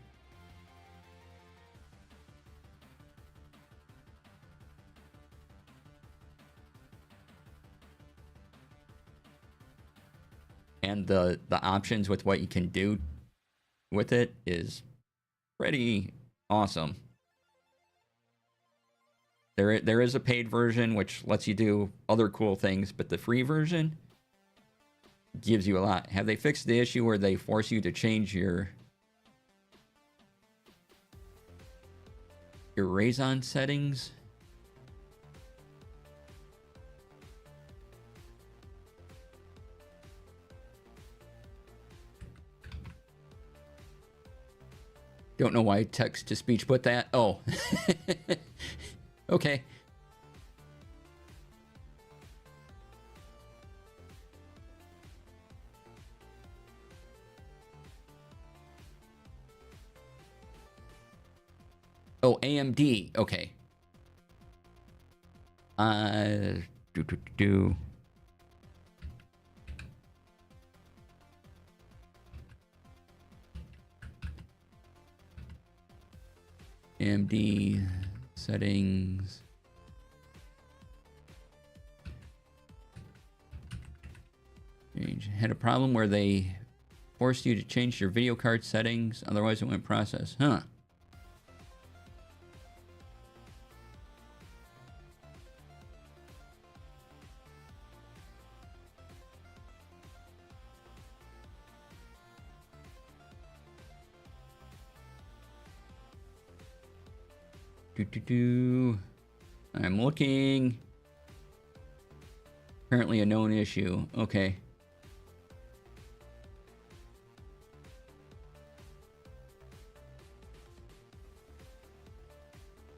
And the options with what you can do with it is pretty awesome. There is a paid version which lets you do other cool things, but the free version gives you a lot. Have they fixed the issue where they force you to change your Raison settings? Don't know why text to speech put that. Oh. Okay. Oh, AMD. Okay. Do. AMD settings. Had a problem where they forced you to change your video card settings, otherwise it wouldn't process. Huh. I'm looking. Apparently a known issue. Okay.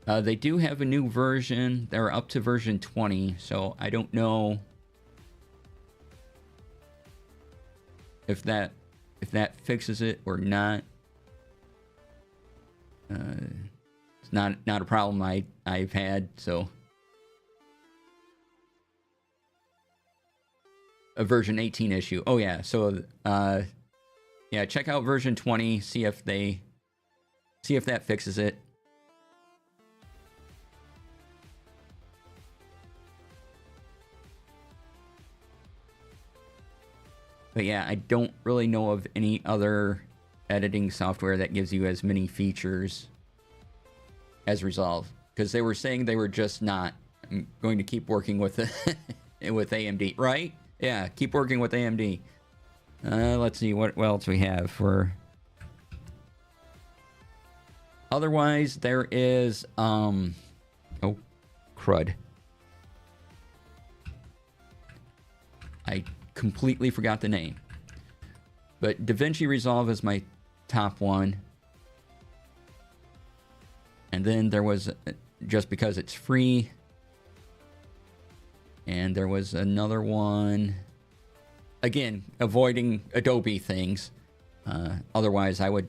They do have a new version. They're up to version 20, so I don't know if that fixes it or not. It's not a problem I've had, so. A version 18 issue. Oh yeah, so yeah, check out version 20, see if that fixes it. But yeah, I don't really know of any other editing software that gives you as many features as Resolve, because they were saying they were just not. I'm going to keep working with with AMD, right? Yeah, keep working with AMD. Let's see what else we have for. Otherwise, there is oh, crud. I completely forgot the name. But DaVinci Resolve is my top one. And then there was, just because it's free. And there was another one. again, avoiding Adobe things. Otherwise, I would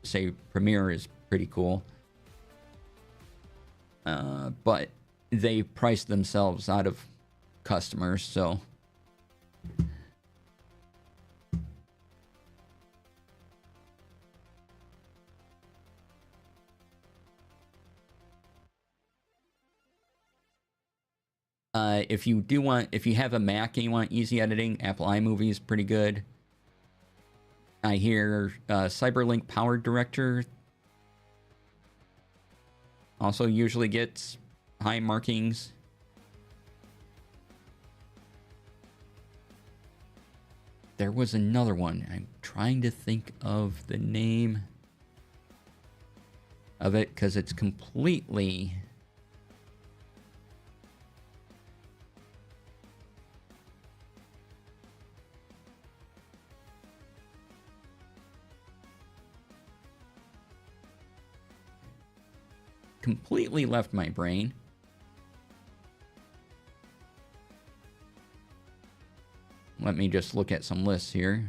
say Premiere is pretty cool. But they price themselves out of customers, so... if you have a Mac and you want easy editing, Apple iMovie is pretty good. I hear Cyberlink Power Director also usually gets high markings. There was another one. I'm trying to think of the name of it because it's completely... completely left my brain. Let me just look at some lists here.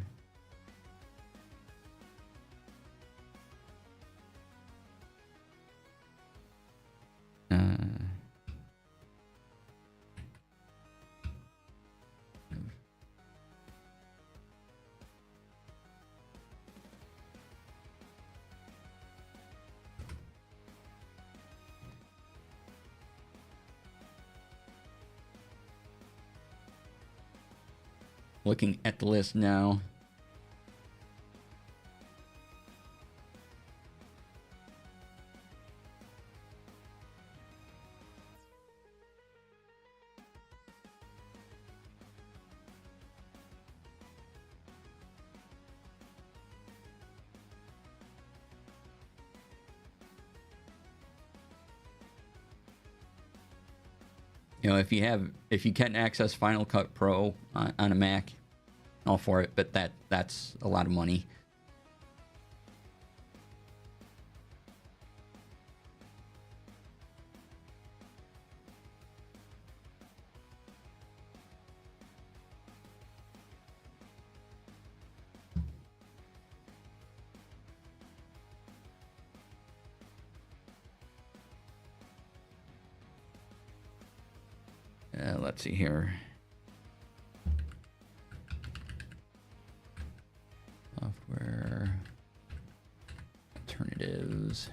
Looking at the list now. You know, if you can access Final Cut Pro on a Mac, all for it, but that's a lot of money. Let's see here. Software alternatives.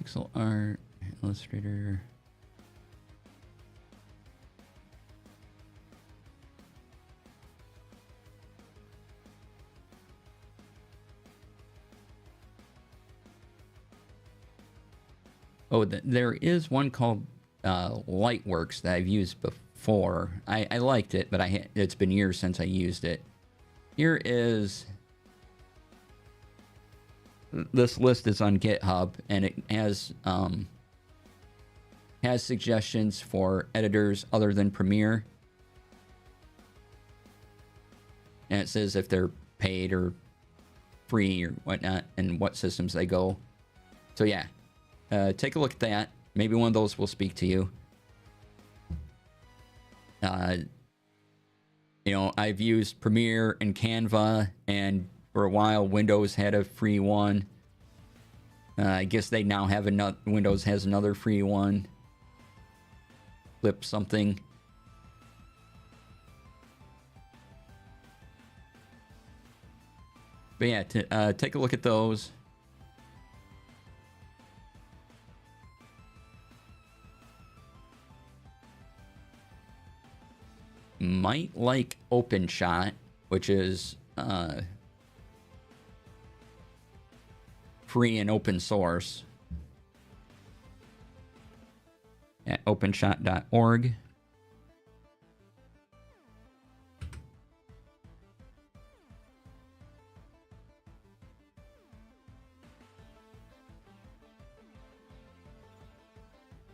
Pixel art, Illustrator. Oh, there is one called Lightworks that I've used before. I liked it, but it's been years since I used it. Here is... This list is on GitHub, and it has suggestions for editors other than Premiere. And it says if they're paid or free or whatnot, and what systems they go. So yeah. Take a look at that. Maybe one of those will speak to you. You know, I've used Premiere and Canva, and for a while Windows had a free one. I guess they now have another. Windows has another free one. Flip something. But yeah, take a look at those. Might like OpenShot, which is free and open source at openshot.org.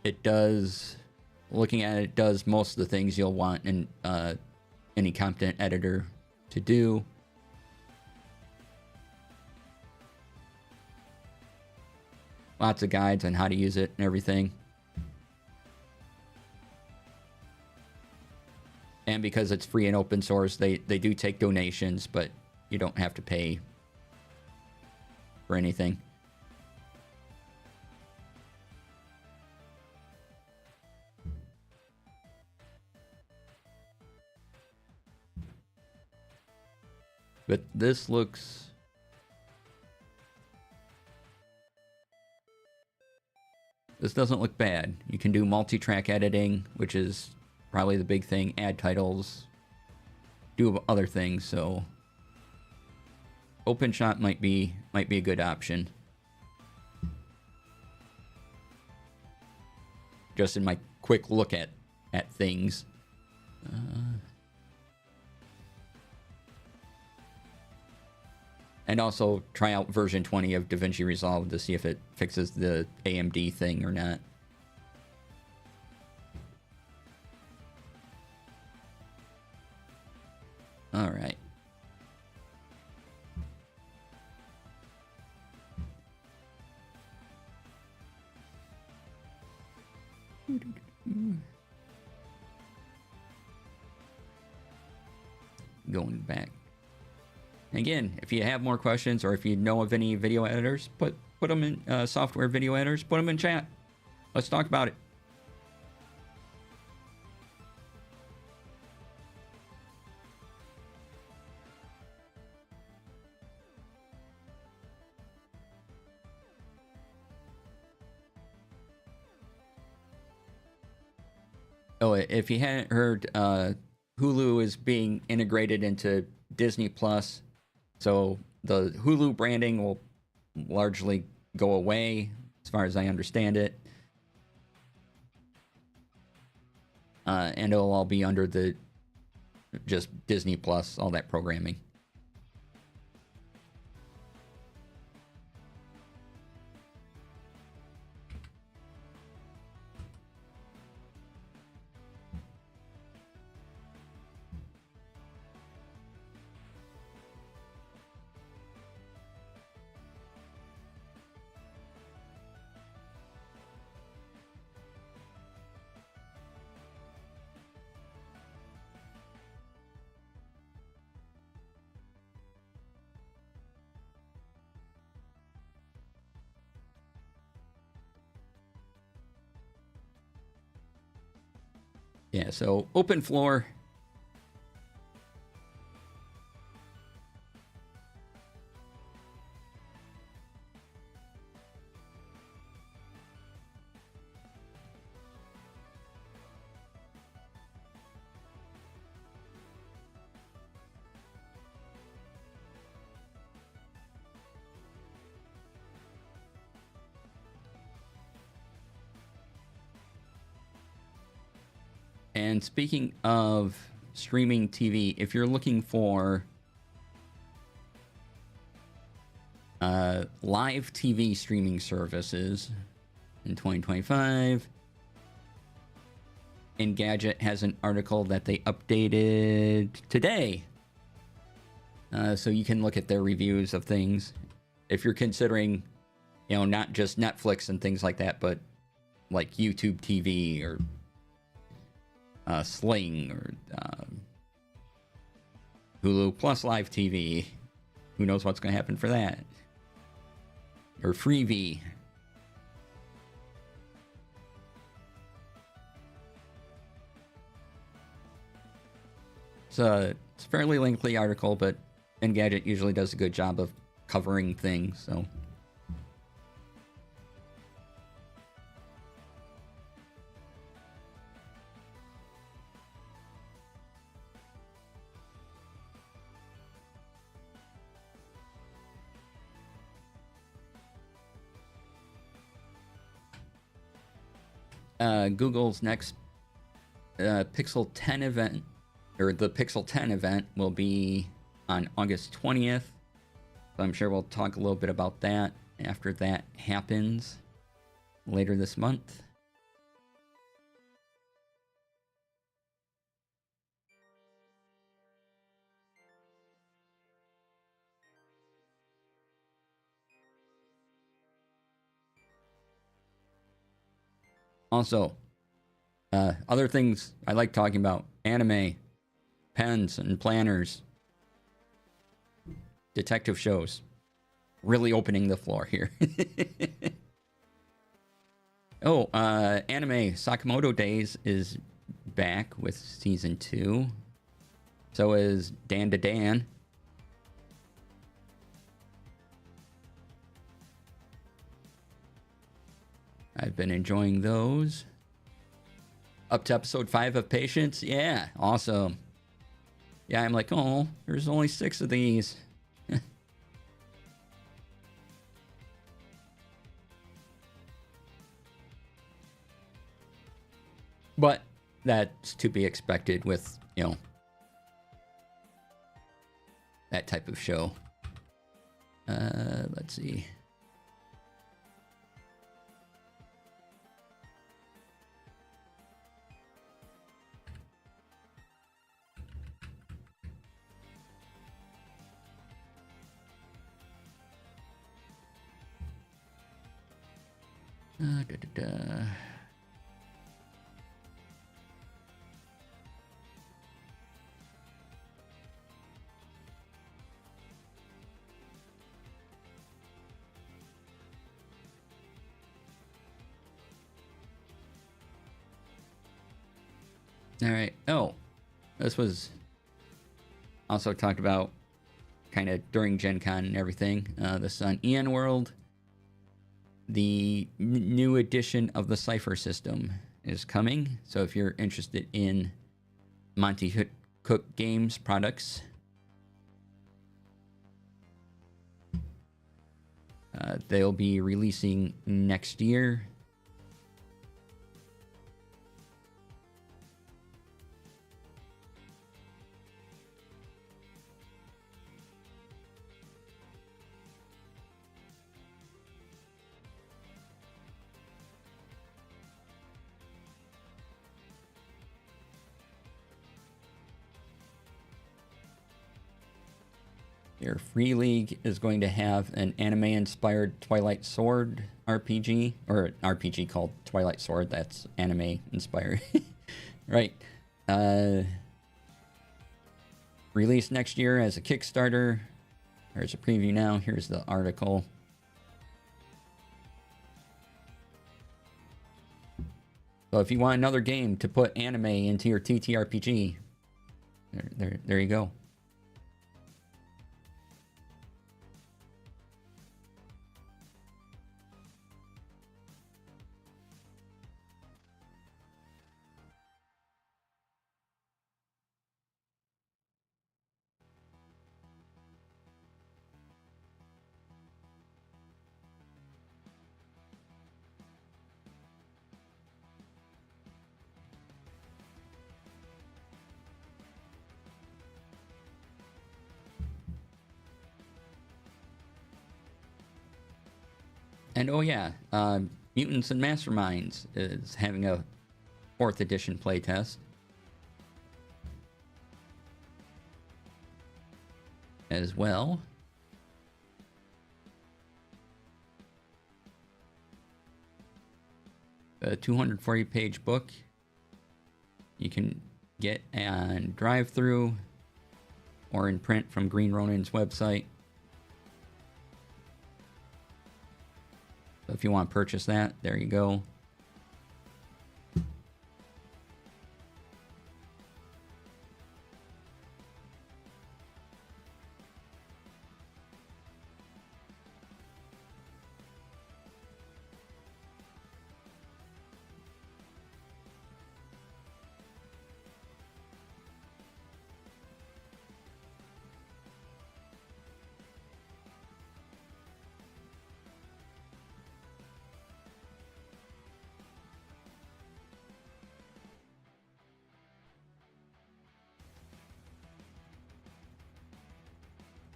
It does... Looking at it, does most of the things you'll want in any content editor to do. lots of guides on how to use it and everything. And because it's free and open source, they do take donations, but you don't have to pay for anything. But this looks... This doesn't look bad. You can do multi-track editing, which is probably the big thing. Add titles, do other things. So OpenShot might be a good option. Just in my quick look at things. And also try out version 20 of DaVinci Resolve to see if it fixes the AMD thing or not. All right. Going back. Again, if you have more questions or if you know of any video editors, put them in software video editors, put them in chat. Let's talk about it. Oh, if you hadn't heard, Hulu is being integrated into Disney Plus. So the Hulu branding will largely go away, as far as I understand it. And it'll all be under the just Disney Plus, all that programming. Yeah, so open floor. And speaking of streaming TV, if you're looking for live TV streaming services in 2025, Engadget has an article that they updated today. So you can look at their reviews of things. If you're considering, you know, not just Netflix and things like that, but like YouTube TV or Sling or Hulu Plus Live TV. Who knows what's going to happen for that? Or Freevee. It's a fairly lengthy article, but Engadget usually does a good job of covering things, so... Google's next Pixel 10 event, or the Pixel 10 event, will be on August 20th. So I'm sure we'll talk a little bit about that after that happens later this month. Also, other things I like talking about: anime, pens and planners, detective shows. Really opening the floor here. Oh, anime Sakamoto Days is back with season 2. So is Dan to Dan. I've been enjoying those. Up to episode 5 of Patience. Yeah, awesome. Yeah, I'm like, oh, there's only 6 of these. But that's to be expected with, you know, that type of show. Let's see. Da, da, da. All right. Oh, this was also talked about kind of during Gen Con and everything. This is on Ian World. The new edition of the Cypher system is coming. So if you're interested in Monty Cook Games products, they'll be releasing next year. Your Free League is going to have an anime-inspired Twilight Sword RPG, or an RPG called Twilight Sword. That's anime-inspired, right? Released next year as a Kickstarter. There's a preview now. Here's the article. So if you want another game to put anime into your TTRPG, there you go. And oh yeah, Mutants and Masterminds is having a 4th edition playtest as well. A 240-page book you can get on drive-through or in print from Green Ronin's website. So if you want to purchase that, there you go.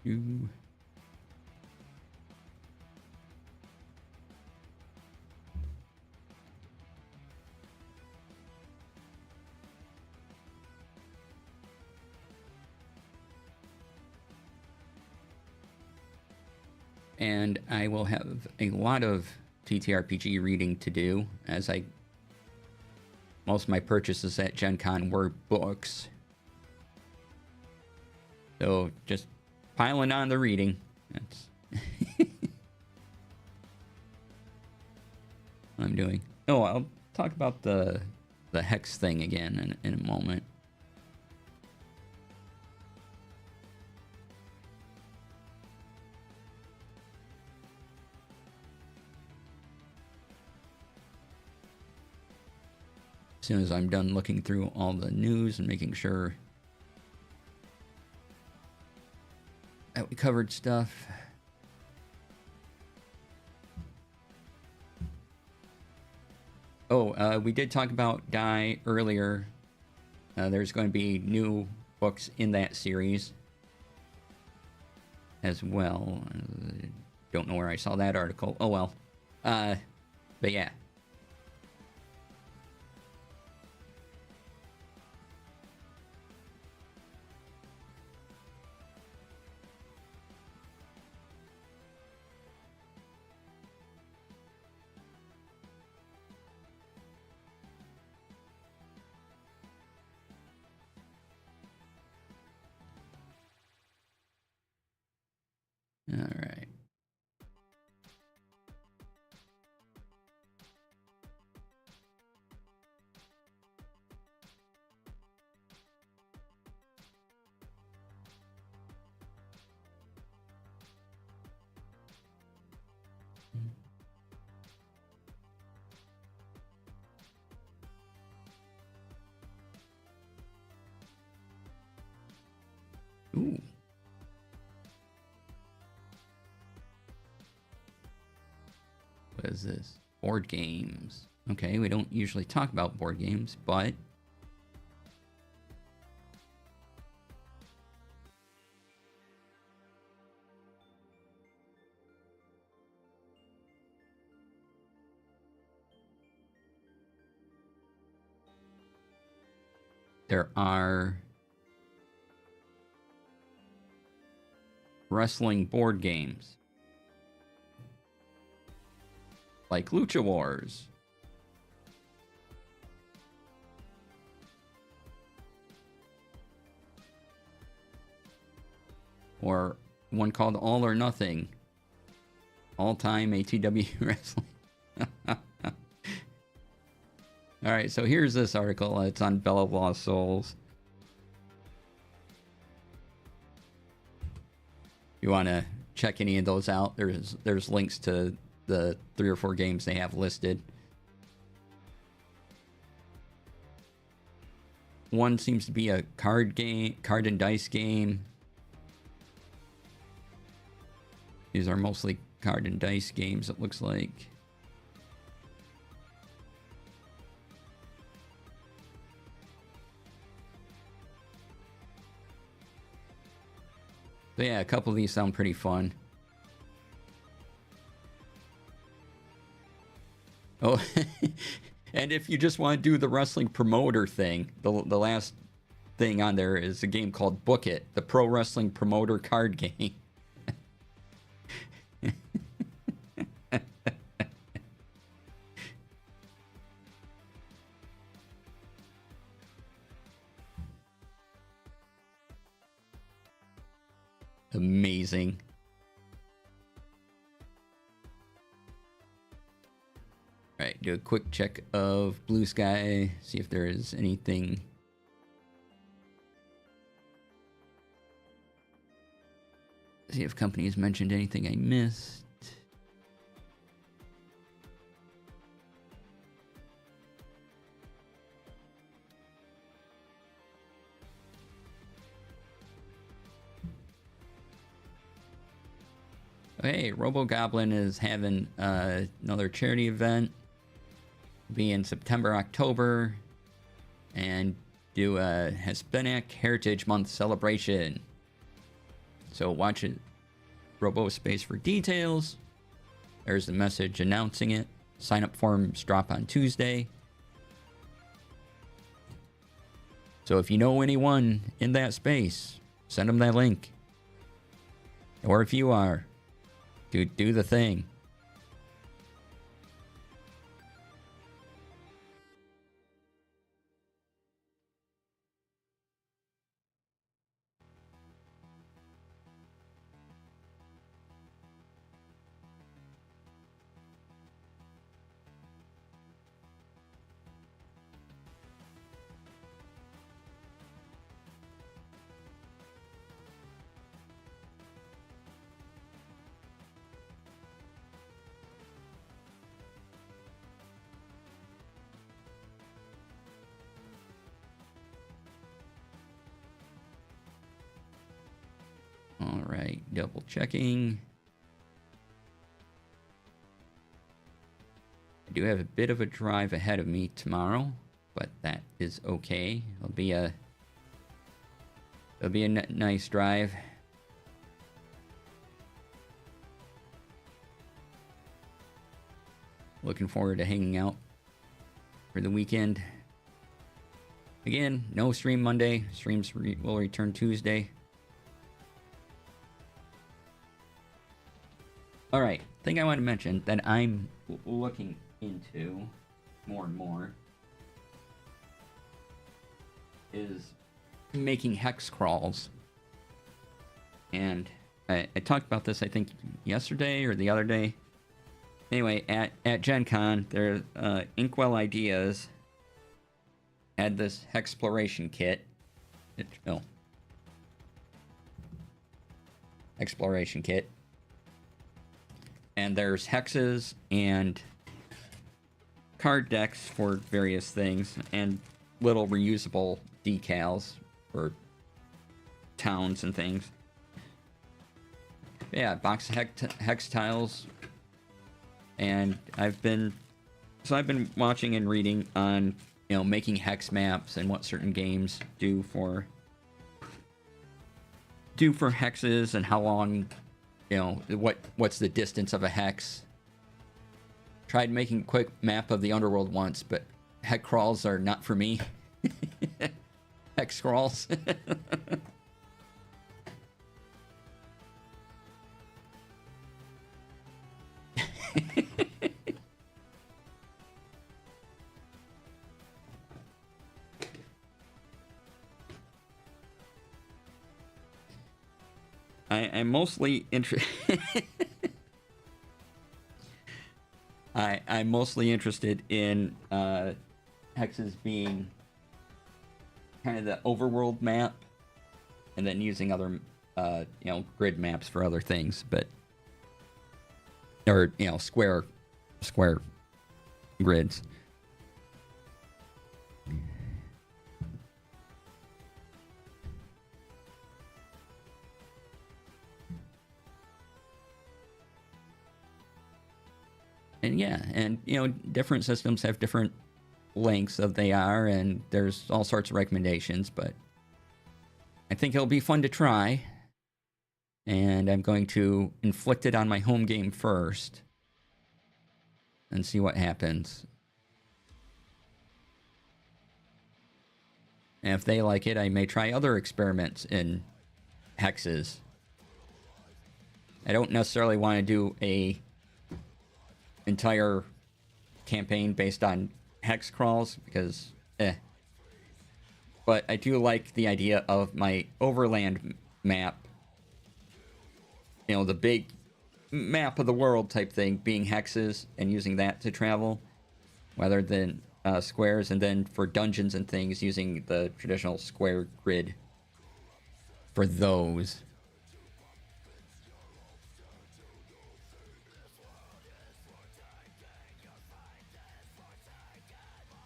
You. And I will have a lot of TTRPG reading to do as I most of my purchases at Gen Con were books. So just piling on the reading. That's what I'm doing. Oh, I'll talk about the hex thing again in a moment. As soon as I'm done looking through all the news and making sure that we covered stuff. Oh, we did talk about Die earlier. There's going to be new books in that series as well. Don't know where I saw that article. Oh well. But yeah. All right. Ooh. What is this? Board games. Okay, we don't usually talk about board games, but there are wrestling board games like Lucha Wars. Or one called All or Nothing. All-time ATW wrestling. Alright, so here's this article. It's on Bell of Lost Souls. You want to check any of those out? There's links to the 3 or 4 games they have listed. One seems to be a card and dice game. These are mostly card and dice games, it looks like. So yeah, a couple of these sound pretty fun. Oh, and if you just want to do the wrestling promoter thing, the last thing on there is a game called Book It, the pro wrestling promoter card game. Amazing. All right, do a quick check of Blue Sky, see if there is anything. See if companies mentioned anything I missed. Hey, Robo Goblin is having another charity event. Be in September, October, and do a Hispanic Heritage Month celebration. So watch it, Robo Space, for details. There's the message announcing it. Sign up forms drop on Tuesday. So if you know anyone in that space, send them that link. Or if you are, do the thing. All right, double checking. I do have a bit of a drive ahead of me tomorrow, but that is okay. It'll be a nice drive. Looking forward to hanging out for the weekend. Again, no stream Monday. Streams will return Tuesday. All right, thing I want to mention that I'm looking into more and more is making hex crawls. And I talked about this, I think, yesterday or the other day. Anyway, at Gen Con, there, Inkwell Ideas had this Hexploration kit. Exploration kit. And there's hexes and card decks for various things, and little reusable decals for towns and things. Yeah, box of hex tiles. And I've been watching and reading on, making hex maps and what certain games do for hexes and how long, what's the distance of a hex. Tried making a quick map of the underworld once, but hex crawls are not for me. Hex crawls. I'm mostly I'm mostly interested in hexes being kind of the overworld map, and then using other grid maps for other things, or square grids. And yeah, and different systems have different lengths of they are, and there's all sorts of recommendations, but I think it'll be fun to try. And I'm going to inflict it on my home game first and see what happens. And if they like it, I may try other experiments in hexes. I don't necessarily want to do a entire campaign based on hex crawls because but I do like the idea of my overland map, the big map of the world type thing being hexes, and using that to travel rather than squares, and then for dungeons and things using the traditional square grid for those.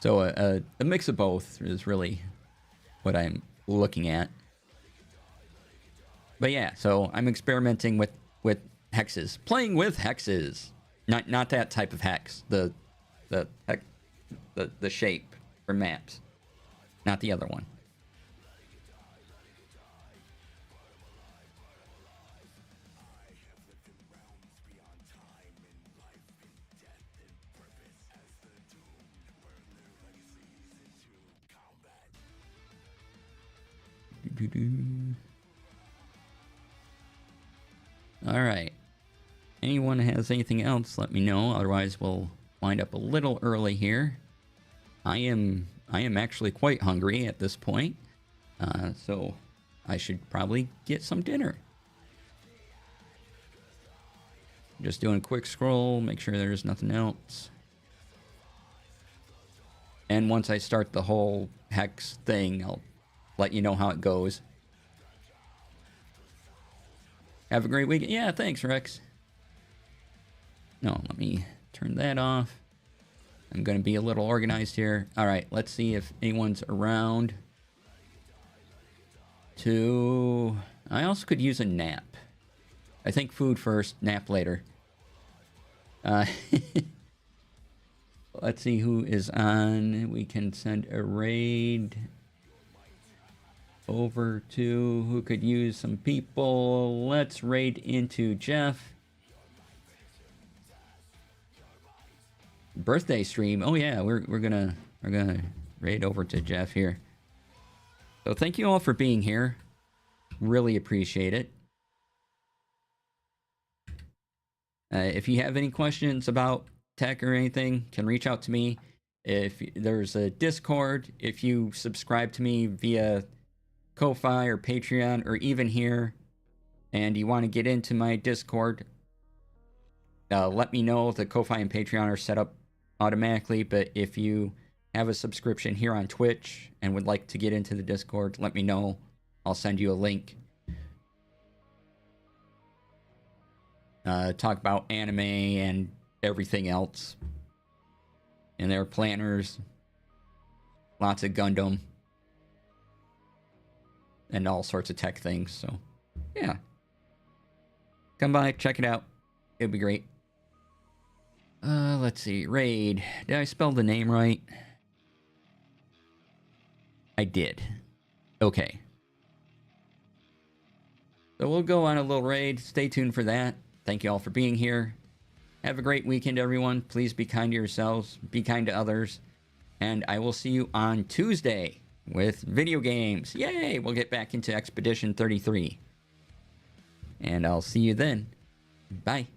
So a mix of both is really what I'm looking at. But yeah, so I'm experimenting with hexes, playing with hexes, not that type of hex, the shape for maps, not the other one. All right. Anyone has anything else, let me know. Otherwise, we'll wind up a little early here. I am actually quite hungry at this point, so I should probably get some dinner. Just doing a quick scroll, make sure there's nothing else. And once I start the whole hex thing, I'll let you know how it goes. Have a great weekend. Yeah, thanks, Rex. No, let me turn that off. I'm going to be a little organized here. All right, let's see if anyone's around to I also could use a nap. I think food first, nap later. Let's see who is on. We can send a raid over to who could use some people. Let's raid into Jeff. Birthday stream. Oh yeah, we're gonna raid over to Jeff here. So thank you all for being here. Really appreciate it. If you have any questions about tech or anything, can reach out to me. If there's a Discord, if you subscribe to me via Ko-Fi or Patreon or even here, and you want to get into my Discord, let me know. The Ko-Fi and Patreon are set up automatically, but if you have a subscription here on Twitch and would like to get into the Discord, let me know. I'll send you a link. Talk about anime and everything else. And there are planners, lots of Gundam, and all sorts of tech things. So, yeah. Come by, check it out. It'd be great. Let's see. Raid. Did I spell the name right? I did. Okay. So we'll go on a little raid. Stay tuned for that. Thank you all for being here. Have a great weekend, everyone. Please be kind to yourselves. Be kind to others. And I will see you on Tuesday with video games. Yay! We'll get back into Expedition 33. And I'll see you then. Bye.